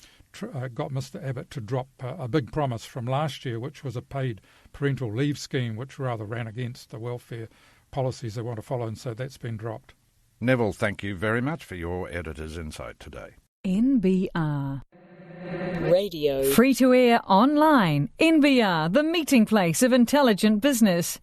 got Mr Abbott to drop a big promise from last year, which was a paid parental leave scheme, which rather ran against the welfare policies they want to follow, and so that's been dropped. Neville, thank you very much for your editor's insight today. NBR Radio. Free to air online. NBR, the meeting place of intelligent business.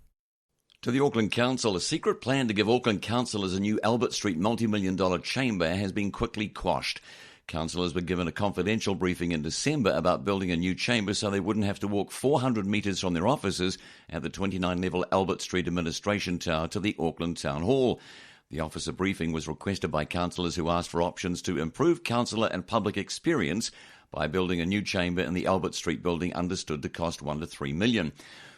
To the Auckland Council, a secret plan to give Auckland councillors a new Albert Street multi-million-dollar chamber has been quickly quashed. Councillors were given a confidential briefing in December about building a new chamber so they wouldn't have to walk 400 metres from their offices at the 29-level Albert Street Administration Tower to the Auckland Town Hall. The officer briefing was requested by councillors who asked for options to improve councillor and public experience by building a new chamber in the Albert Street building understood to cost $1 to $3 million.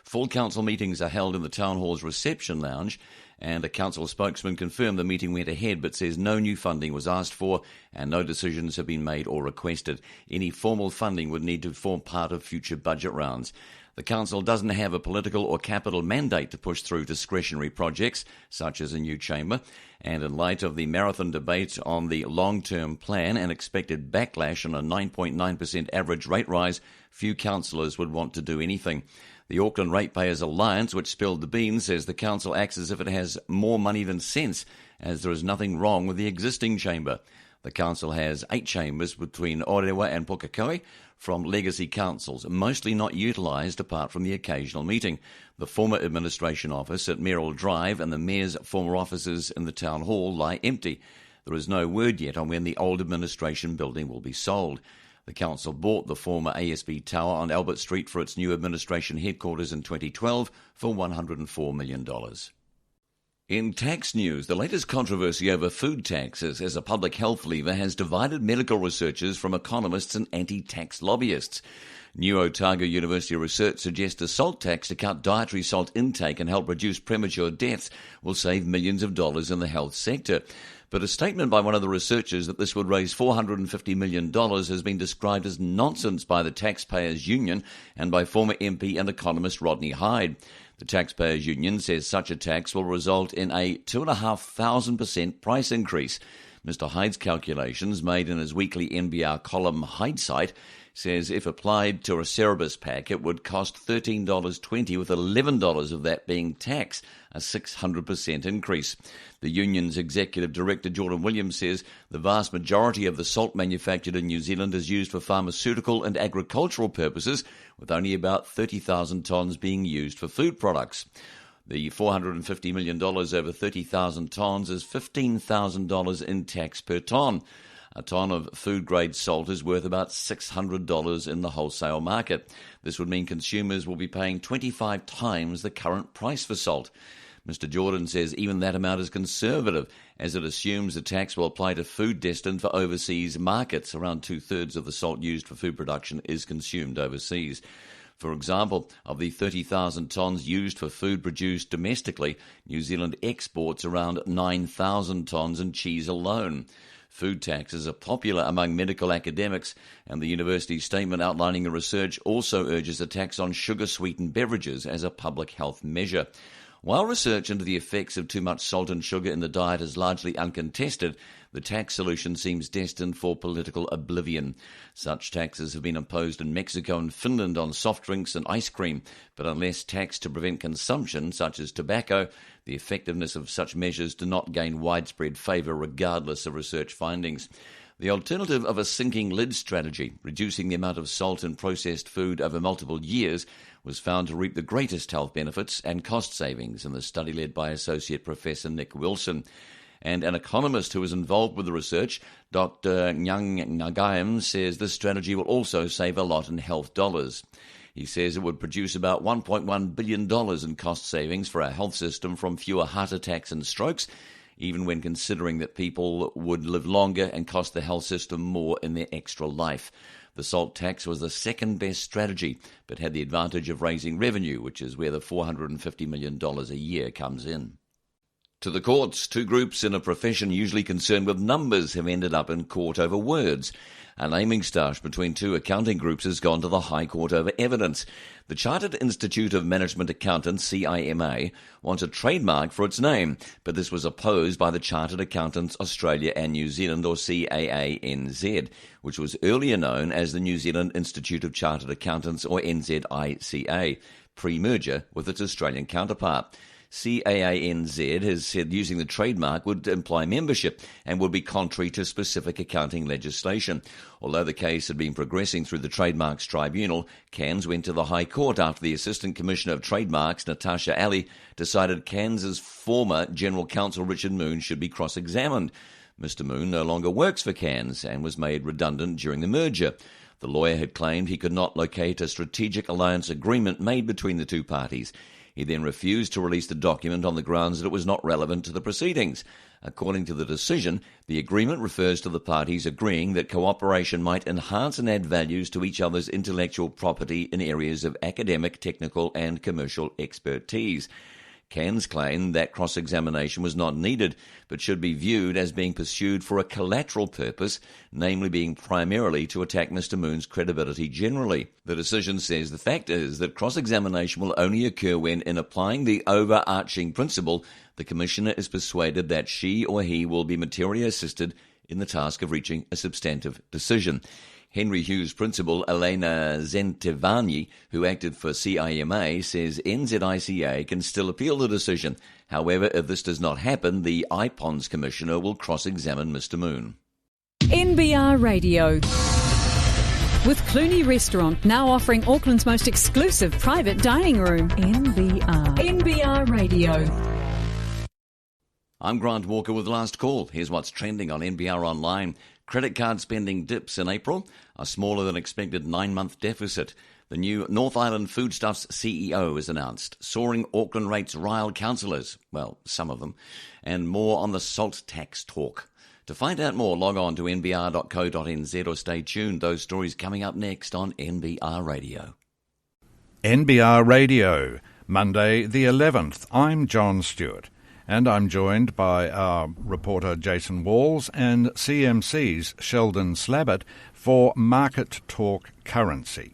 Full council meetings are held in the Town Hall's reception lounge, and a council spokesman confirmed the meeting went ahead but says no new funding was asked for and no decisions have been made or requested. Any formal funding would need to form part of future budget rounds. The council doesn't have a political or capital mandate to push through discretionary projects, such as a new chamber, and in light of the marathon debate on the long-term plan and expected backlash on a 9.9% average rate rise, few councillors would want to do anything. The Auckland Ratepayers Alliance, which spilled the beans, says the council acts as if it has more money than sense, as there is nothing wrong with the existing chamber. The council has 8 chambers between Orewa and Pukekohe from legacy councils, mostly not utilised apart from the occasional meeting. The former administration office at Merrill Drive and the mayor's former offices in the town hall lie empty. There is no word yet on when the old administration building will be sold. The council bought the former ASB Tower on Albert Street for its new administration headquarters in 2012 for $104 million. In tax news, the latest controversy over food taxes as a public health lever has divided medical researchers from economists and anti-tax lobbyists. New Otago University research suggests a salt tax to cut dietary salt intake and help reduce premature deaths will save millions of dollars in the health sector. But a statement by one of the researchers that this would raise $450 million has been described as nonsense by the Taxpayers Union and by former MP and economist Rodney Hyde. The Taxpayers Union says such a tax will result in a 2,500% price increase. Mr Hyde's calculations, made in his weekly NBR column Hindsight, says if applied to a Cerebus pack, it would cost $13.20, with $11 of that being tax, a 600% increase. The union's executive director, Jordan Williams, says the vast majority of the salt manufactured in New Zealand is used for pharmaceutical and agricultural purposes, with only about 30,000 tonnes being used for food products. The $450 million over 30,000 tonnes is $15,000 in tax per tonne. A tonne of food-grade salt is worth about $600 in the wholesale market. This would mean consumers will be paying 25 times the current price for salt. Mr. Jordan says even that amount is conservative, as it assumes the tax will apply to food destined for overseas markets. Around 2/3 of the salt used for food production is consumed overseas. For example, of the 30,000 tonnes used for food produced domestically, New Zealand exports around 9,000 tonnes in cheese alone. Food taxes are popular among medical academics, and the university's statement outlining the research also urges a tax on sugar-sweetened beverages as a public health measure. While research into the effects of too much salt and sugar in the diet is largely uncontested, the tax solution seems destined for political oblivion. Such taxes have been imposed in Mexico and Finland on soft drinks and ice cream, but unless taxed to prevent consumption, such as tobacco, the effectiveness of such measures do not gain widespread favour regardless of research findings. The alternative of a sinking lid strategy, reducing the amount of salt in processed food over multiple years, was found to reap the greatest health benefits and cost savings in the study led by Associate Professor Nick Wilson. And an economist who was involved with the research, Dr. Nyang Nagayam, says this strategy will also save a lot in health dollars. He says it would produce about $1.1 billion in cost savings for our health system from fewer heart attacks and strokes, even when considering that people would live longer and cost the health system more in their extra life. The salt tax was the second best strategy, but had the advantage of raising revenue, which is where the $450 million a year comes in. To the courts, two groups in a profession usually concerned with numbers have ended up in court over words. A naming stoush between two accounting groups has gone to the High Court over evidence. The Chartered Institute of Management Accountants, CIMA, wants a trademark for its name, but this was opposed by the Chartered Accountants Australia and New Zealand, or CAANZ, which was earlier known as the New Zealand Institute of Chartered Accountants, or NZICA, pre-merger with its Australian counterpart. CAANZ has said using the trademark would imply membership and would be contrary to specific accounting legislation. Although the case had been progressing through the Trademarks Tribunal, Cairns went to the High Court after the Assistant Commissioner of Trademarks, Natasha Ali, decided Cairns' former General Counsel Richard Moon should be cross-examined. Mr. Moon no longer works for Cairns and was made redundant during the merger. The lawyer had claimed he could not locate a strategic alliance agreement made between the two parties. He then refused to release the document on the grounds that it was not relevant to the proceedings. According to the decision, the agreement refers to the parties agreeing that cooperation might enhance and add values to each other's intellectual property in areas of academic, technical and commercial expertise. Cairns claimed that cross-examination was not needed, but should be viewed as being pursued for a collateral purpose, namely being primarily to attack Mr. Moon's credibility generally. The decision says the fact is that cross-examination will only occur when, in applying the overarching principle, the Commissioner is persuaded that she or he will be materially assisted in the task of reaching a substantive decision. Henry Hughes principal Elena Zentevani, who acted for CIMA, says NZICA can still appeal the decision. However, if this does not happen, the IPONS Commissioner will cross-examine Mr. Moon. NBR Radio. With Clooney Restaurant now offering Auckland's most exclusive private dining room. NBR Radio. I'm Grant Walker with Last Call. Here's what's trending on NBR Online. Credit card spending dips in April, a smaller than expected 9-month deficit. The new North Island Foodstuffs CEO is announced. Soaring Auckland rates rile councillors, well, some of them, and more on the salt tax talk. To find out more, log on to nbr.co.nz or stay tuned. Those stories coming up next on NBR Radio. NBR Radio, Monday the 11th. I'm John Stewart. And I'm joined by our reporter Jason Walls and CMC's Sheldon Slabbert for Market Talk Currency.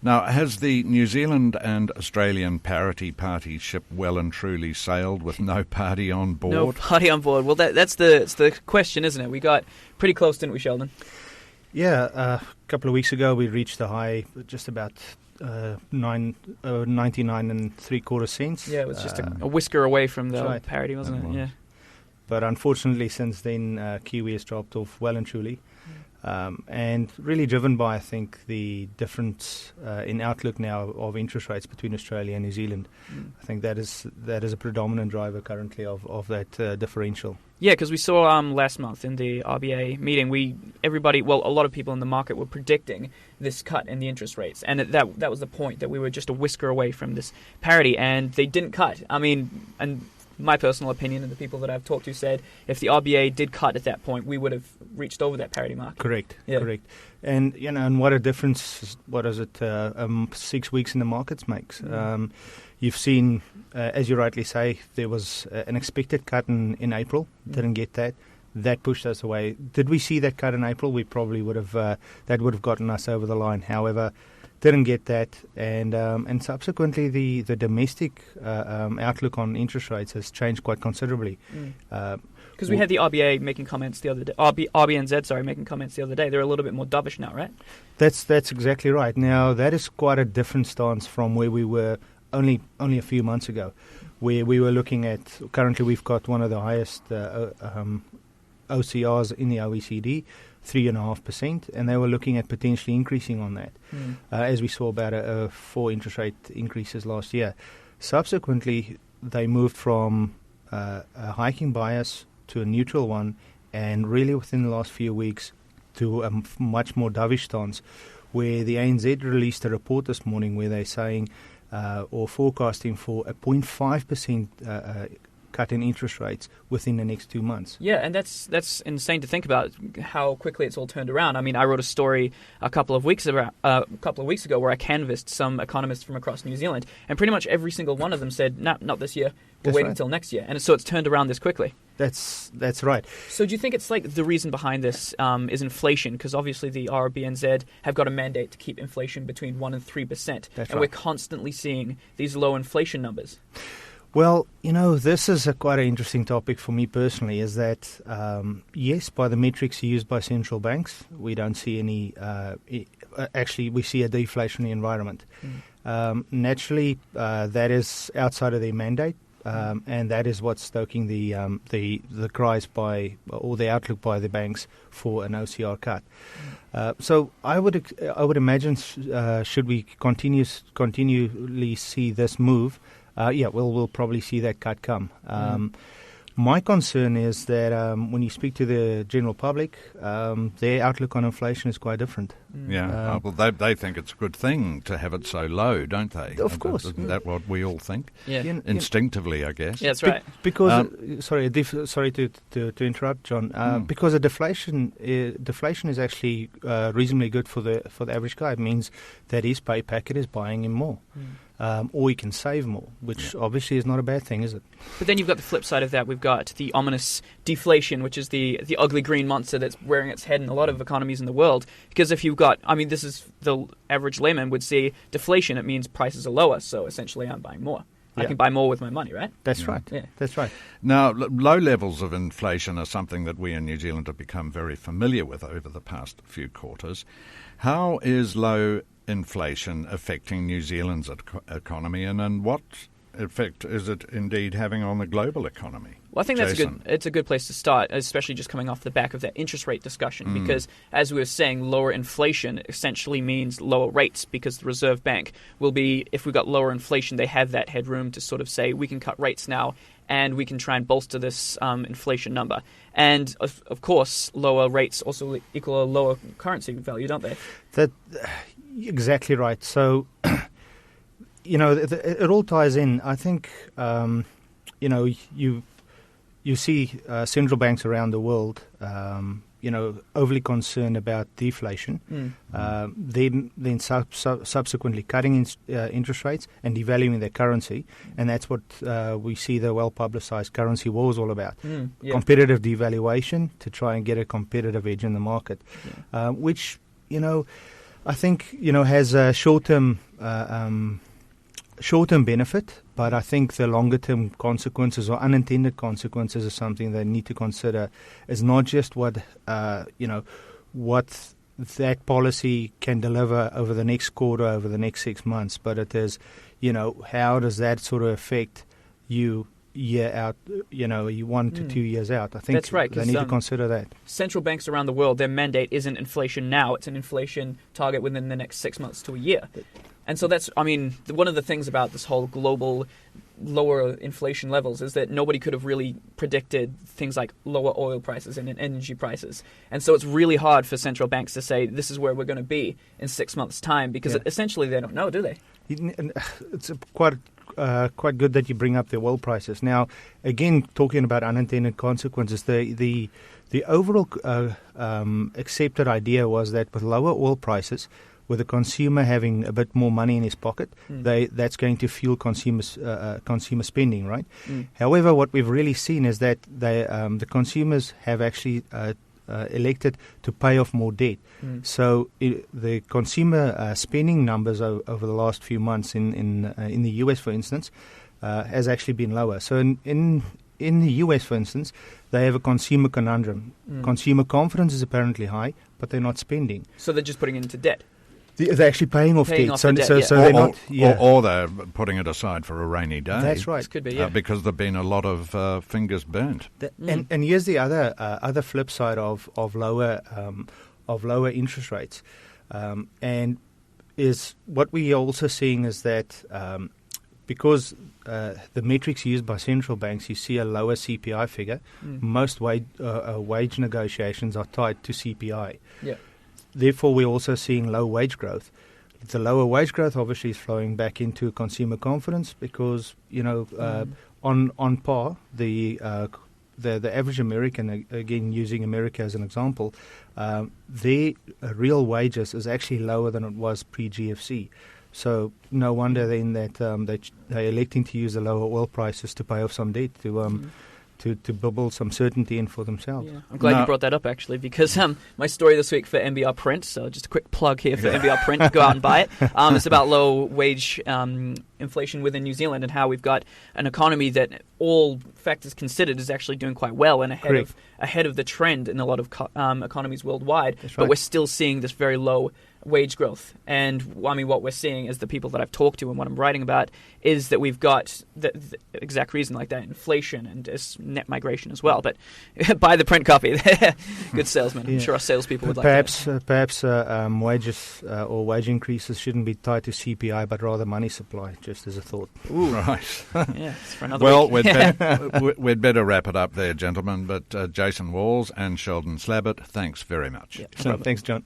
Now, has the New Zealand and Australian parity party ship well and truly sailed with no party on board? No party on board. Well, that's the question, isn't it? We got pretty close, didn't we, Sheldon? Yeah, a couple of weeks ago we reached the high, just about 99 3/4 cents. Yeah, it was just a whisker away from the parity, wasn't it? Yeah. But unfortunately, since then, Kiwi has dropped off well and truly. and really driven by, I think, the difference in outlook now of interest rates between Australia and New Zealand. I think that is a predominant driver currently of that differential. Yeah, because we saw last month in the RBA meeting, a lot of people in the market were predicting this cut in the interest rates, and that was the point, that we were just a whisker away from this parity, and they didn't cut. I mean, and my personal opinion and the people that I've talked to said if the RBA did cut at that point, we would have reached over that parity mark. Correct. Yeah. And and what a difference, 6 weeks in the markets makes. You've seen, as you rightly say, there was an expected cut in April. Didn't get that. That pushed us away. Did we see that cut in April? We probably would have. That would have gotten us over the line. However, didn't get that, and subsequently the domestic outlook on interest rates has changed quite considerably. Because we had the RBA making comments the other day. RBNZ, making comments the other day. They're a little bit more dovish now, right? That's exactly right. Now that is quite a different stance from where we were only a few months ago, where we were looking at. Currently, we've got one of the highest OCRs in the OECD, 3.5%, and they were looking at potentially increasing on that, as we saw about 4 interest rate increases last year. Subsequently, they moved from a hiking bias to a neutral one, and really within the last few weeks to a much more dovish stance, where the ANZ released a report this morning where they're saying or forecasting for a 0.5% cut in interest rates within the next 2 months. Yeah, and that's insane to think about how quickly it's all turned around. I mean, I wrote a story a couple of weeks ago where I canvassed some economists from across New Zealand, and pretty much every single one of them said, "No, not this year. We'll wait until next year." And so it's turned around this quickly. That's right. So do you think it's like the reason behind this is inflation? Because obviously the RBNZ have got a mandate to keep inflation between 1% and 3%. That's and right. We're constantly seeing these low inflation numbers. Well, this is quite an interesting topic for me personally, is that, yes, by the metrics used by central banks, we don't see any, actually we see a deflationary environment. Naturally, that is outside of their mandate, and that is what's stoking the cries by, or the outlook by the banks for an OCR cut. So I would imagine, should we continually see this move, we'll probably see that cut come. My concern is that when you speak to the general public, their outlook on inflation is quite different. Yeah, well, they think it's a good thing to have it so low, don't they? Of course. Isn't that what we all think? Yeah. Instinctively, I guess. Yeah, that's right. Because, sorry to interrupt, John. Because deflation is actually reasonably good for the average guy. It means that his pay packet is buying him more. Or he can save more, which obviously is not a bad thing, is it? But then you've got the flip side of that. We've got the ominous deflation, which is the ugly green monster that's rearing its head in a lot of economies in the world. Because if you've got, this is the average layman would see deflation, it means prices are lower, so essentially I'm buying more. I can buy more with my money, right? That's right. Yeah. That's right. Now, low levels of inflation are something that we in New Zealand have become very familiar with over the past few quarters. How is low inflation affecting New Zealand's economy, and what effect is it indeed having on the global economy? Well, I think it's a good place to start, especially just coming off the back of that interest rate discussion, because as we were saying, lower inflation essentially means lower rates, because the Reserve Bank will be, if we've got lower inflation, they have that headroom to sort of say we can cut rates now and we can try and bolster this inflation number. And of course, lower rates also equal a lower currency value, don't they? Exactly right. So, it all ties in. I think, you see central banks around the world, overly concerned about deflation, then subsequently cutting interest rates and devaluing their currency, and that's what we see the well-publicized currency war is all about. Competitive devaluation to try and get a competitive edge in the market, which, I think, has a short-term benefit, but I think the longer-term consequences or unintended consequences are something they need to consider. Is not just what that policy can deliver over the next quarter, over the next 6 months, but it is, how does that sort of affect you year out, you know, 1 to 2 years out. I think that's right, they need to consider that. Central banks around the world, their mandate isn't inflation now; it's an inflation target within the next 6 months to a year. And so that's, I mean, one of the things about this whole global lower inflation levels is that nobody could have really predicted things like lower oil prices and energy prices. And so it's really hard for central banks to say this is where we're going to be in 6 months' time, because essentially they don't know, do they? It's quite good that you bring up the oil prices. Now, again, talking about unintended consequences, the overall accepted idea was that with lower oil prices, with the consumer having a bit more money in his pocket, that's going to fuel consumer spending, right? However, what we've really seen is that the consumers have actually elected to pay off more debt. So the consumer spending numbers over the last few months in the US, for instance, has actually been lower. So in the US, for instance, they have a consumer conundrum. Consumer confidence is apparently high, but they're not spending. So they're just putting it into debt. They're actually paying off debt. So they're not. Or they're putting it aside for a rainy day. That's right. This could be, because there've been a lot of fingers burnt. And here's the other flip side of lower interest rates, and is what we are also seeing is that because the metrics used by central banks, you see a lower CPI figure. Most wage negotiations are tied to CPI. Yeah. Therefore, we're also seeing low wage growth. The lower wage growth obviously is flowing back into consumer confidence because, you know, on par, the average American, again using America as an example, their real wages is actually lower than it was pre-GFC. So no wonder then that they're electing to use the lower oil prices to pay off some debt to bubble some certainty in for themselves. Yeah. I'm glad you brought that up, actually, because my story this week for NBR Print, so just a quick plug here for NBR Print, go out and buy it. It's about low wage inflation within New Zealand and how we've got an economy that, all factors considered, is actually doing quite well and ahead of the trend in a lot of economies worldwide. That's right. But we're still seeing this very low wage growth. And I mean, what we're seeing is the people that I've talked to and what I'm writing about is that we've got the exact reason like that, inflation and net migration as well. But buy the print copy. Good salesman. I'm sure our salespeople would like that. Perhaps wages or wage increases shouldn't be tied to CPI, but rather money supply, just as a thought. Ooh. Right. Yeah, it's for another week. We'd better wrap it up there, gentlemen. But Jason Walls and Sheldon Slabbert, thanks very much. Yeah, thanks, John.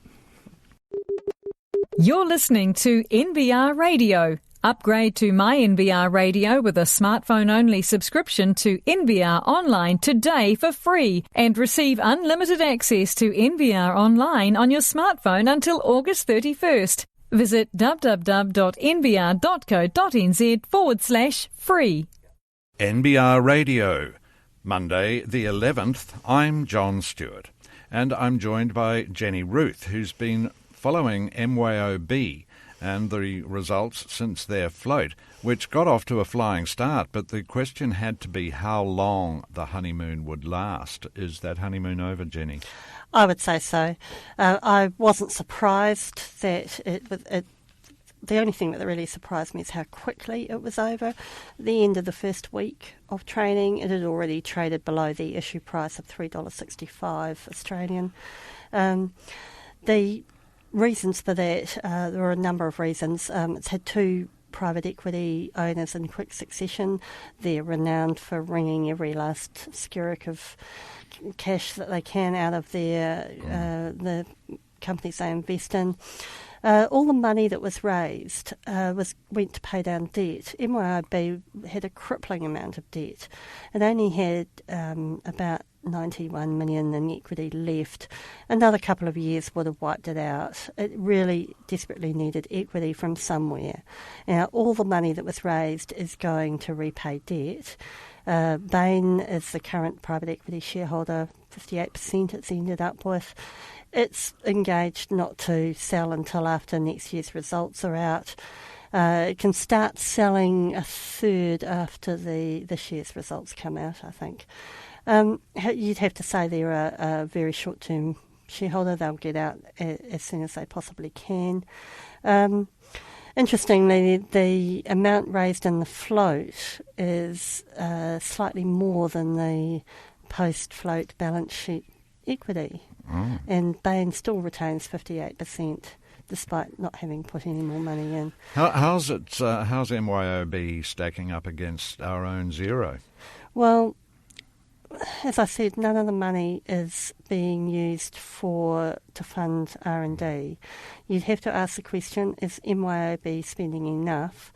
You're listening to NBR Radio. Upgrade to My NBR Radio with a smartphone-only subscription to NBR Online today for free and receive unlimited access to NBR Online on your smartphone until August 31st. Visit www.nbr.co.nz/free. NBR Radio. Monday the 11th, I'm John Stewart, and I'm joined by Jenny Ruth, who's been following MYOB and the results since their float, which got off to a flying start, but the question had to be how long the honeymoon would last. Is that honeymoon over, Jenny? I would say so. I wasn't surprised that the only thing that really surprised me is how quickly it was over. At the end of the first week of trading, it had already traded below the issue price of $3.65 Australian. The reasons for that, there were a number of reasons. It's had two private equity owners in quick succession. They're renowned for wringing every last skerrick of cash that they can out of the companies they invest in. All the money that was raised went to pay down debt. MYOB had a crippling amount of debt. It only had about 91 million in equity left. Another couple of years would have wiped it out. It really desperately needed equity from somewhere. Now, all the money that was raised is going to repay debt. Bain is the current private equity shareholder, 58% it's ended up with. It's engaged not to sell until after next year's results are out. It can start selling a third after the shares results come out, I think. You'd have to say they're a very short-term shareholder. They'll get out as soon as they possibly can. Interestingly, the amount raised in the float is slightly more than the post-float balance sheet equity. Oh. And Bain still retains 58%, despite not having put any more money in. How's MYOB stacking up against our own Xero? Well, as I said, none of the money is being used to fund R&D. You'd have to ask the question, is MYOB spending enough?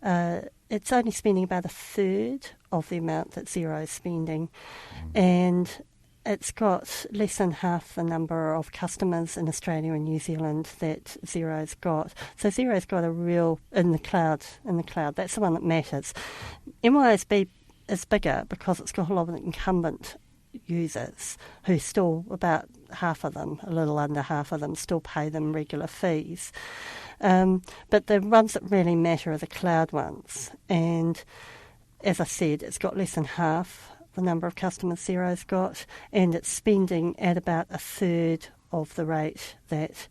It's only spending about a third of the amount that Xero is spending, and it's got less than half the number of customers in Australia and New Zealand that Xero's got. So Xero's got a real in the cloud. That's the one that matters. MYOB is bigger because it's got a lot of incumbent users who still, about half of them, a little under half of them, still pay them regular fees. But the ones that really matter are the cloud ones. And as I said, it's got less than half the number of customers Xero's got, and it's spending at about a third of the rate that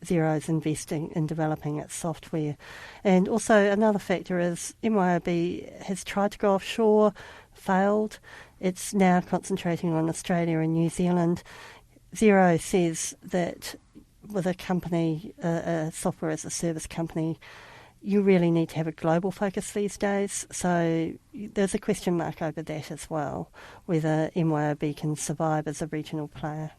Xero's investing in developing its software. And also another factor is MYOB has tried to go offshore, failed. It's now concentrating on Australia and New Zealand. Xero says that with a company, a software as a service company, you really need to have a global focus these days. So there's a question mark over that as well, whether MYOB can survive as a regional player.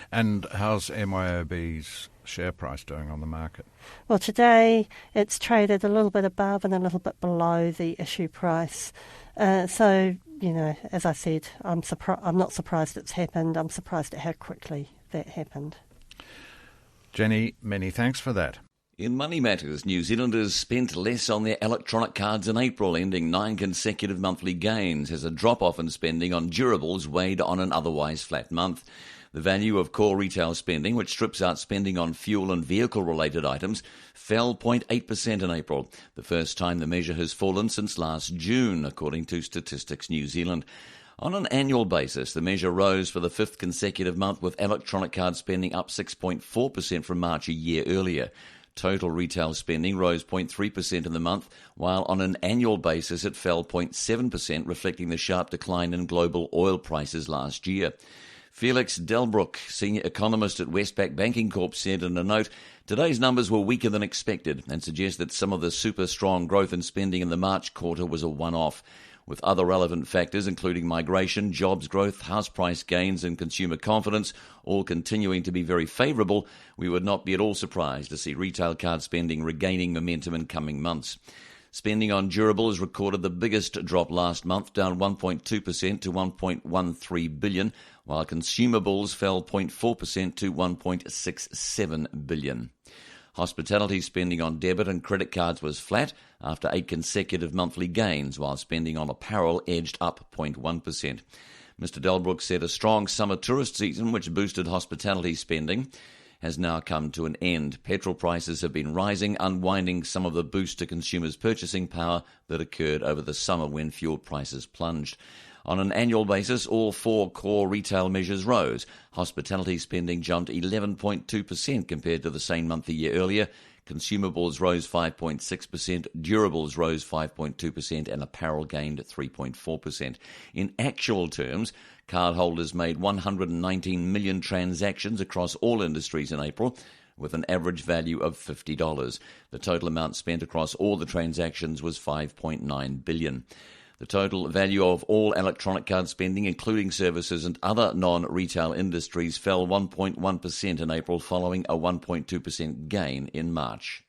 And how's MYOB's share price doing on the market? Well, today it's traded a little bit above and a little bit below the issue price. So, as I said, I'm not surprised it's happened. I'm surprised at how quickly that happened. Jenny, many thanks for that. In Money Matters, New Zealanders spent less on their electronic cards in April, ending 9 consecutive monthly gains as a drop-off in spending on durables weighed on an otherwise flat month. The value of core retail spending, which strips out spending on fuel and vehicle-related items, fell 0.8% in April, the first time the measure has fallen since last June, according to Statistics New Zealand. On an annual basis, the measure rose for the fifth consecutive month, with electronic card spending up 6.4% from March a year earlier. Total retail spending rose 0.3% in the month, while on an annual basis it fell 0.7%, reflecting the sharp decline in global oil prices last year. Felix Delbruck, senior economist at Westpac Banking Corp, said in a note, "Today's numbers were weaker than expected and suggest that some of the super strong growth in spending in the March quarter was a one-off. With other relevant factors, including migration, jobs growth, house price gains and consumer confidence, all continuing to be very favourable, we would not be at all surprised to see retail card spending regaining momentum in coming months." Spending on durables recorded the biggest drop last month, down 1.2% to $1.13 billion, while consumables fell 0.4% to $1.67 billion. Hospitality spending on debit and credit cards was flat after 8 consecutive monthly gains, while spending on apparel edged up 0.1%. Mr. Delbrook said a strong summer tourist season, which boosted hospitality spending, has now come to an end. Petrol prices have been rising, unwinding some of the boost to consumers' purchasing power that occurred over the summer when fuel prices plunged. On an annual basis, all 4 core retail measures rose. Hospitality spending jumped 11.2% compared to the same month a year earlier. Consumables rose 5.6%, durables rose 5.2%, and apparel gained 3.4%. In actual terms, cardholders made 119 million transactions across all industries in April, with an average value of $50. The total amount spent across all the transactions was $5.9 billion. The total value of all electronic card spending, including services and other non-retail industries, fell 1.1% in April, following a 1.2% gain in March.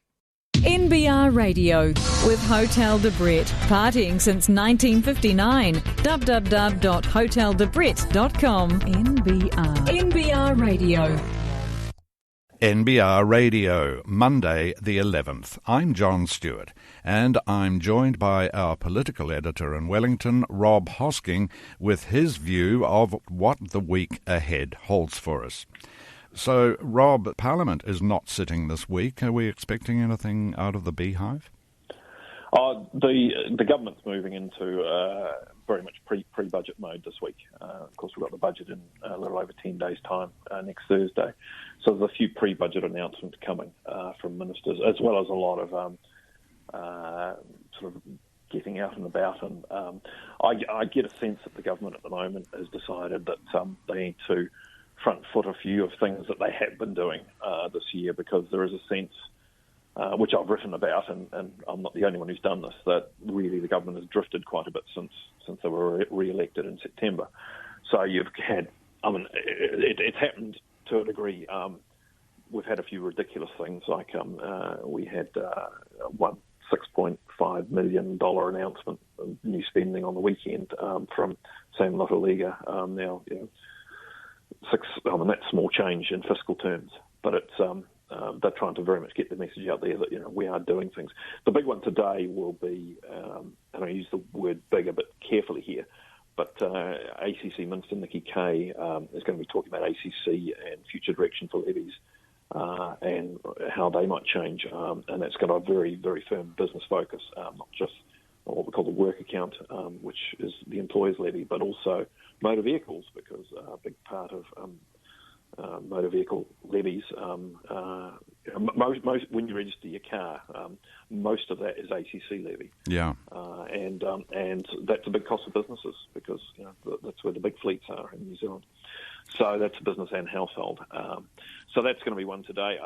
NBR Radio with Hotel de Brett, partying since 1959. www.hoteldebret.com. NBR Radio. NBR Radio, Monday the 11th. I'm John Stewart, and I'm joined by our political editor in Wellington, Rob Hosking, with his view of what the week ahead holds for us. So, Rob, Parliament is not sitting this week. Are we expecting anything out of the beehive? The government's moving into very much pre-budget mode this week. Of course, we've got the budget in a little over 10 days' time next Thursday. So there's a few pre-budget announcements coming from ministers, as well as a lot of sort of getting out and about. And I get a sense that the government at the moment has decided that they need to front foot a few of things that they have been doing this year, because there is a sense, which I've written about, and I'm not the only one who's done this, that really the government has drifted quite a bit since they were re-elected in September. So you've had, it's happened to a degree. We've had a few ridiculous things, like we had one $6.5 million announcement of new spending on the weekend from Sam Lotoliga. Now, that's small change in fiscal terms, but it's they're trying to very much get the message out there that we are doing things. The big one today will be, and I use the word big a bit carefully here, but ACC Minister Nikki Kaye is going to be talking about ACC and future direction for levies and how they might change, and that's got a very, very firm business focus, not just on what we call the work account, which is the employer's levy, but also motor vehicles, because a big part of motor vehicle levies, most when you register your car, most of that is ACC levy. Yeah. And that's a big cost of businesses, because that's where the big fleets are in New Zealand. So that's business and household. So that's going to be one today.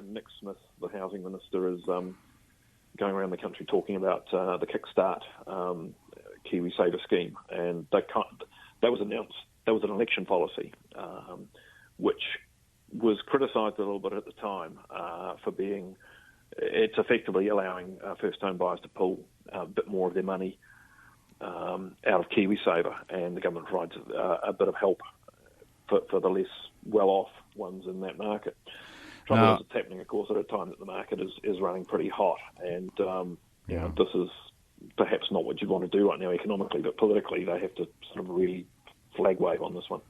Nick Smith, the housing minister, is going around the country talking about the Kickstart KiwiSaver scheme, and that was announced. That was an election policy, which was criticised a little bit at the time for being, it's effectively allowing first-home buyers to pull a bit more of their money out of KiwiSaver, and the government provides a bit of help for the less well-off ones in that market. Trouble is, it's happening, of course, at a time that the market is running pretty hot, and this is perhaps not what you'd want to do right now economically, but politically they have to sort of really flag wave on this one.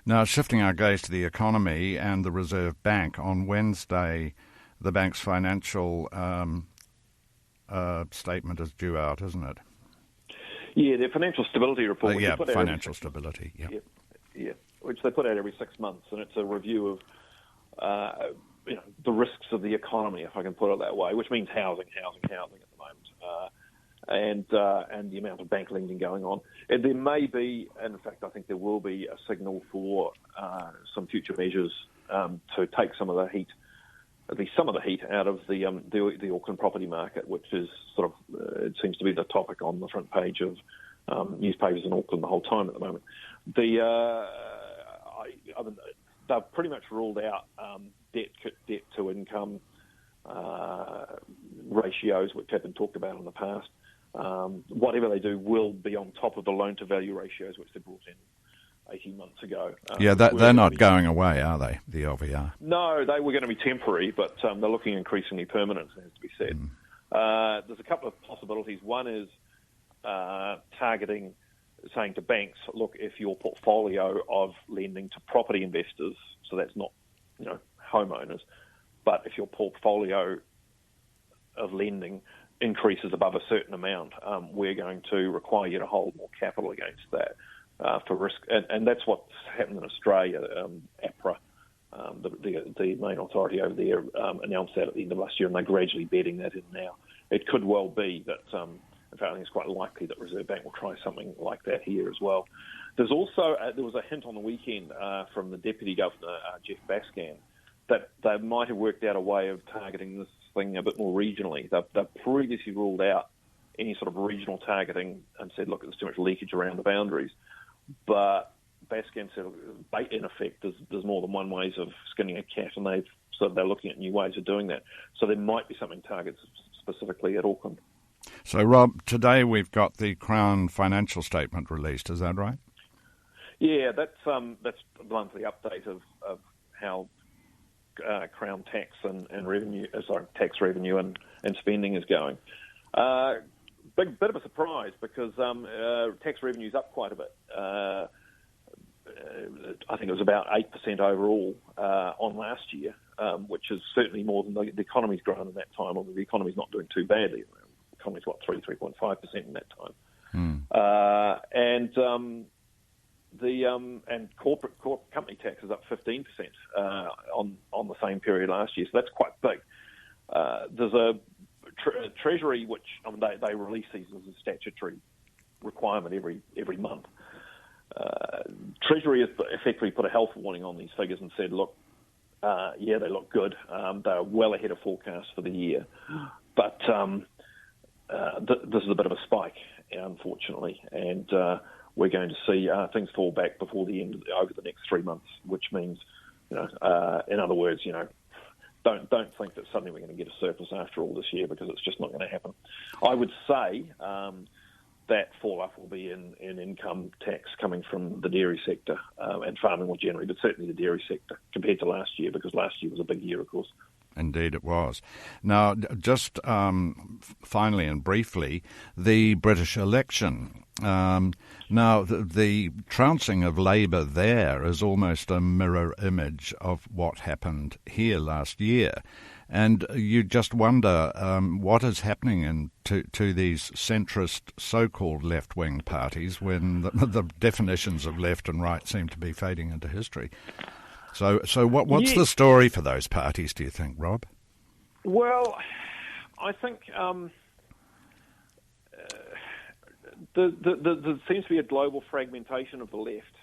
Now, shifting our gaze to the economy and the Reserve Bank, on Wednesday, the bank's financial statement is due out, isn't it? Yeah, their financial stability report. Financial stability, yeah, which they put out every 6 months, and it's a review of the risks of the economy, if I can put it that way, which means housing at the moment. And the amount of bank lending going on. And there may be, and in fact I think there will be, a signal for some future measures to take some of the heat, at least some of the heat, out of the Auckland property market, which is sort of, it seems to be the topic on the front page of newspapers in Auckland the whole time at the moment. They've pretty much ruled out debt to income ratios, which have been talked about in the past. Whatever they do will be on top of the loan-to-value ratios, which they brought in 18 months ago. They're not going away, are they, the LVR? No, they were going to be temporary, but they're looking increasingly permanent, as to be said. There's a couple of possibilities. One is saying to banks, look, if your portfolio of lending to property investors, so that's not homeowners, but if your portfolio of lending increases above a certain amount, we're going to require you to hold more capital against that for risk. And that's what's happened in Australia. APRA, the main authority over there, announced that at the end of last year, and they're gradually bedding that in now. It could well be that, in fact, I think it's quite likely that Reserve Bank will try something like that here as well. There's also, there was a hint on the weekend from the Deputy Governor, Jeff Bascan, that they might have worked out a way of targeting this thing a bit more regionally. They've previously ruled out any sort of regional targeting and said, look, there's too much leakage around the boundaries. But Bascan said, in effect, there's more than one ways of skinning a cat, and they're looking at new ways of doing that. So there might be something targeted specifically at Auckland. So, Rob, today we've got the Crown financial statement released. Is that right? Yeah, that's the monthly update of how Crown tax and revenue, tax revenue and spending is going. Bit of a surprise, because tax revenue is up quite a bit. I think it was about 8% overall on last year, which is certainly more than the economy's grown in that time, although the economy's not doing too badly. economy's 3.5% in that time. And corporate company tax is up 15% on the same period last year, so that's quite big. There's a Treasury, which they release these as a statutory requirement every month. Treasury has effectively put a health warning on these figures and said, look, they look good. They're well ahead of forecast for the year, but this is a bit of a spike, unfortunately, and we're going to see things fall back before the end over the next 3 months, which means, in other words, don't think that suddenly we're going to get a surplus after all this year, because it's just not going to happen. I would say that fall-off will be in income tax coming from the dairy sector and farming more generally, but certainly the dairy sector compared to last year, because last year was a big year, of course. Indeed it was. Now, just finally and briefly, the British election. Now, the trouncing of Labour there is almost a mirror image of what happened here last year. And you just wonder what is happening to these centrist so-called left-wing parties when the definitions of left and right seem to be fading into history. So what's the story for those parties, do you think, Rob? Well, I think there seems to be a global fragmentation of the left,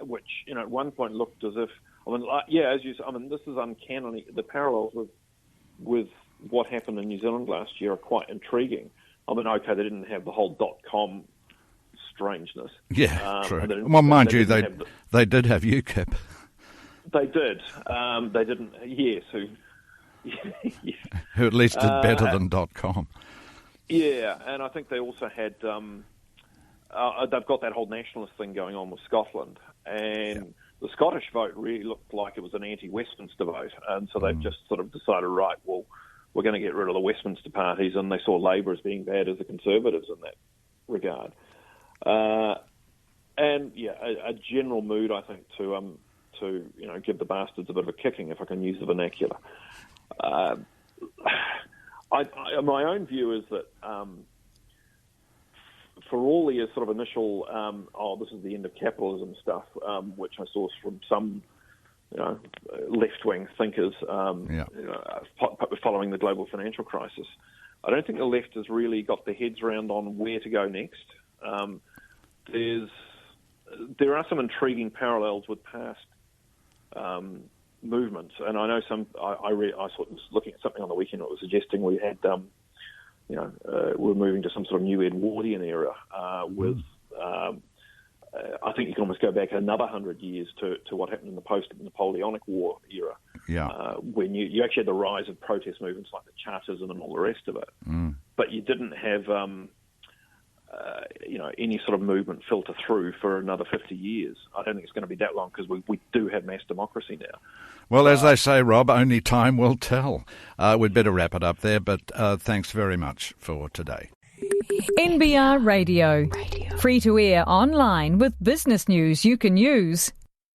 which at one point looked as if this is uncannily. The parallels with what happened in New Zealand last year are quite intriguing. They didn't have the whole .com strangeness. Yeah, true. Well, mind you, they did have UKIP. They did. They didn't. Yes. Who at least did better than .com. Yeah, and I think they also had. They've got that whole nationalist thing going on with Scotland, and the Scottish vote really looked like it was an anti-Westminster vote, and so they've just sort of decided, right, well, we're going to get rid of the Westminster parties, and they saw Labour as being bad as the Conservatives in that regard. A general mood, I think, to give the bastards a bit of a kicking, if I can use the vernacular. My own view is that for all the sort of initial, this is the end of capitalism stuff, which I saw from some, left-wing thinkers, following the global financial crisis, I don't think the left has really got their heads around on where to go next. There are some intriguing parallels with past movements, and I know some. I sort of was looking at something on the weekend that was suggesting we had, we're moving to some sort of new Edwardian era with. I think you can almost go back another 100 years to what happened in the post-Napoleonic War era, when you actually had the rise of protest movements like the Chartism and all the rest of it, but you didn't have any sort of movement filter through for another 50 years. I don't think it's going to be that long, because we do have mass democracy now. Well, as they say, Rob, only time will tell. We'd better wrap it up there, but thanks very much for today. NBR Radio. Free to air online with business news you can use.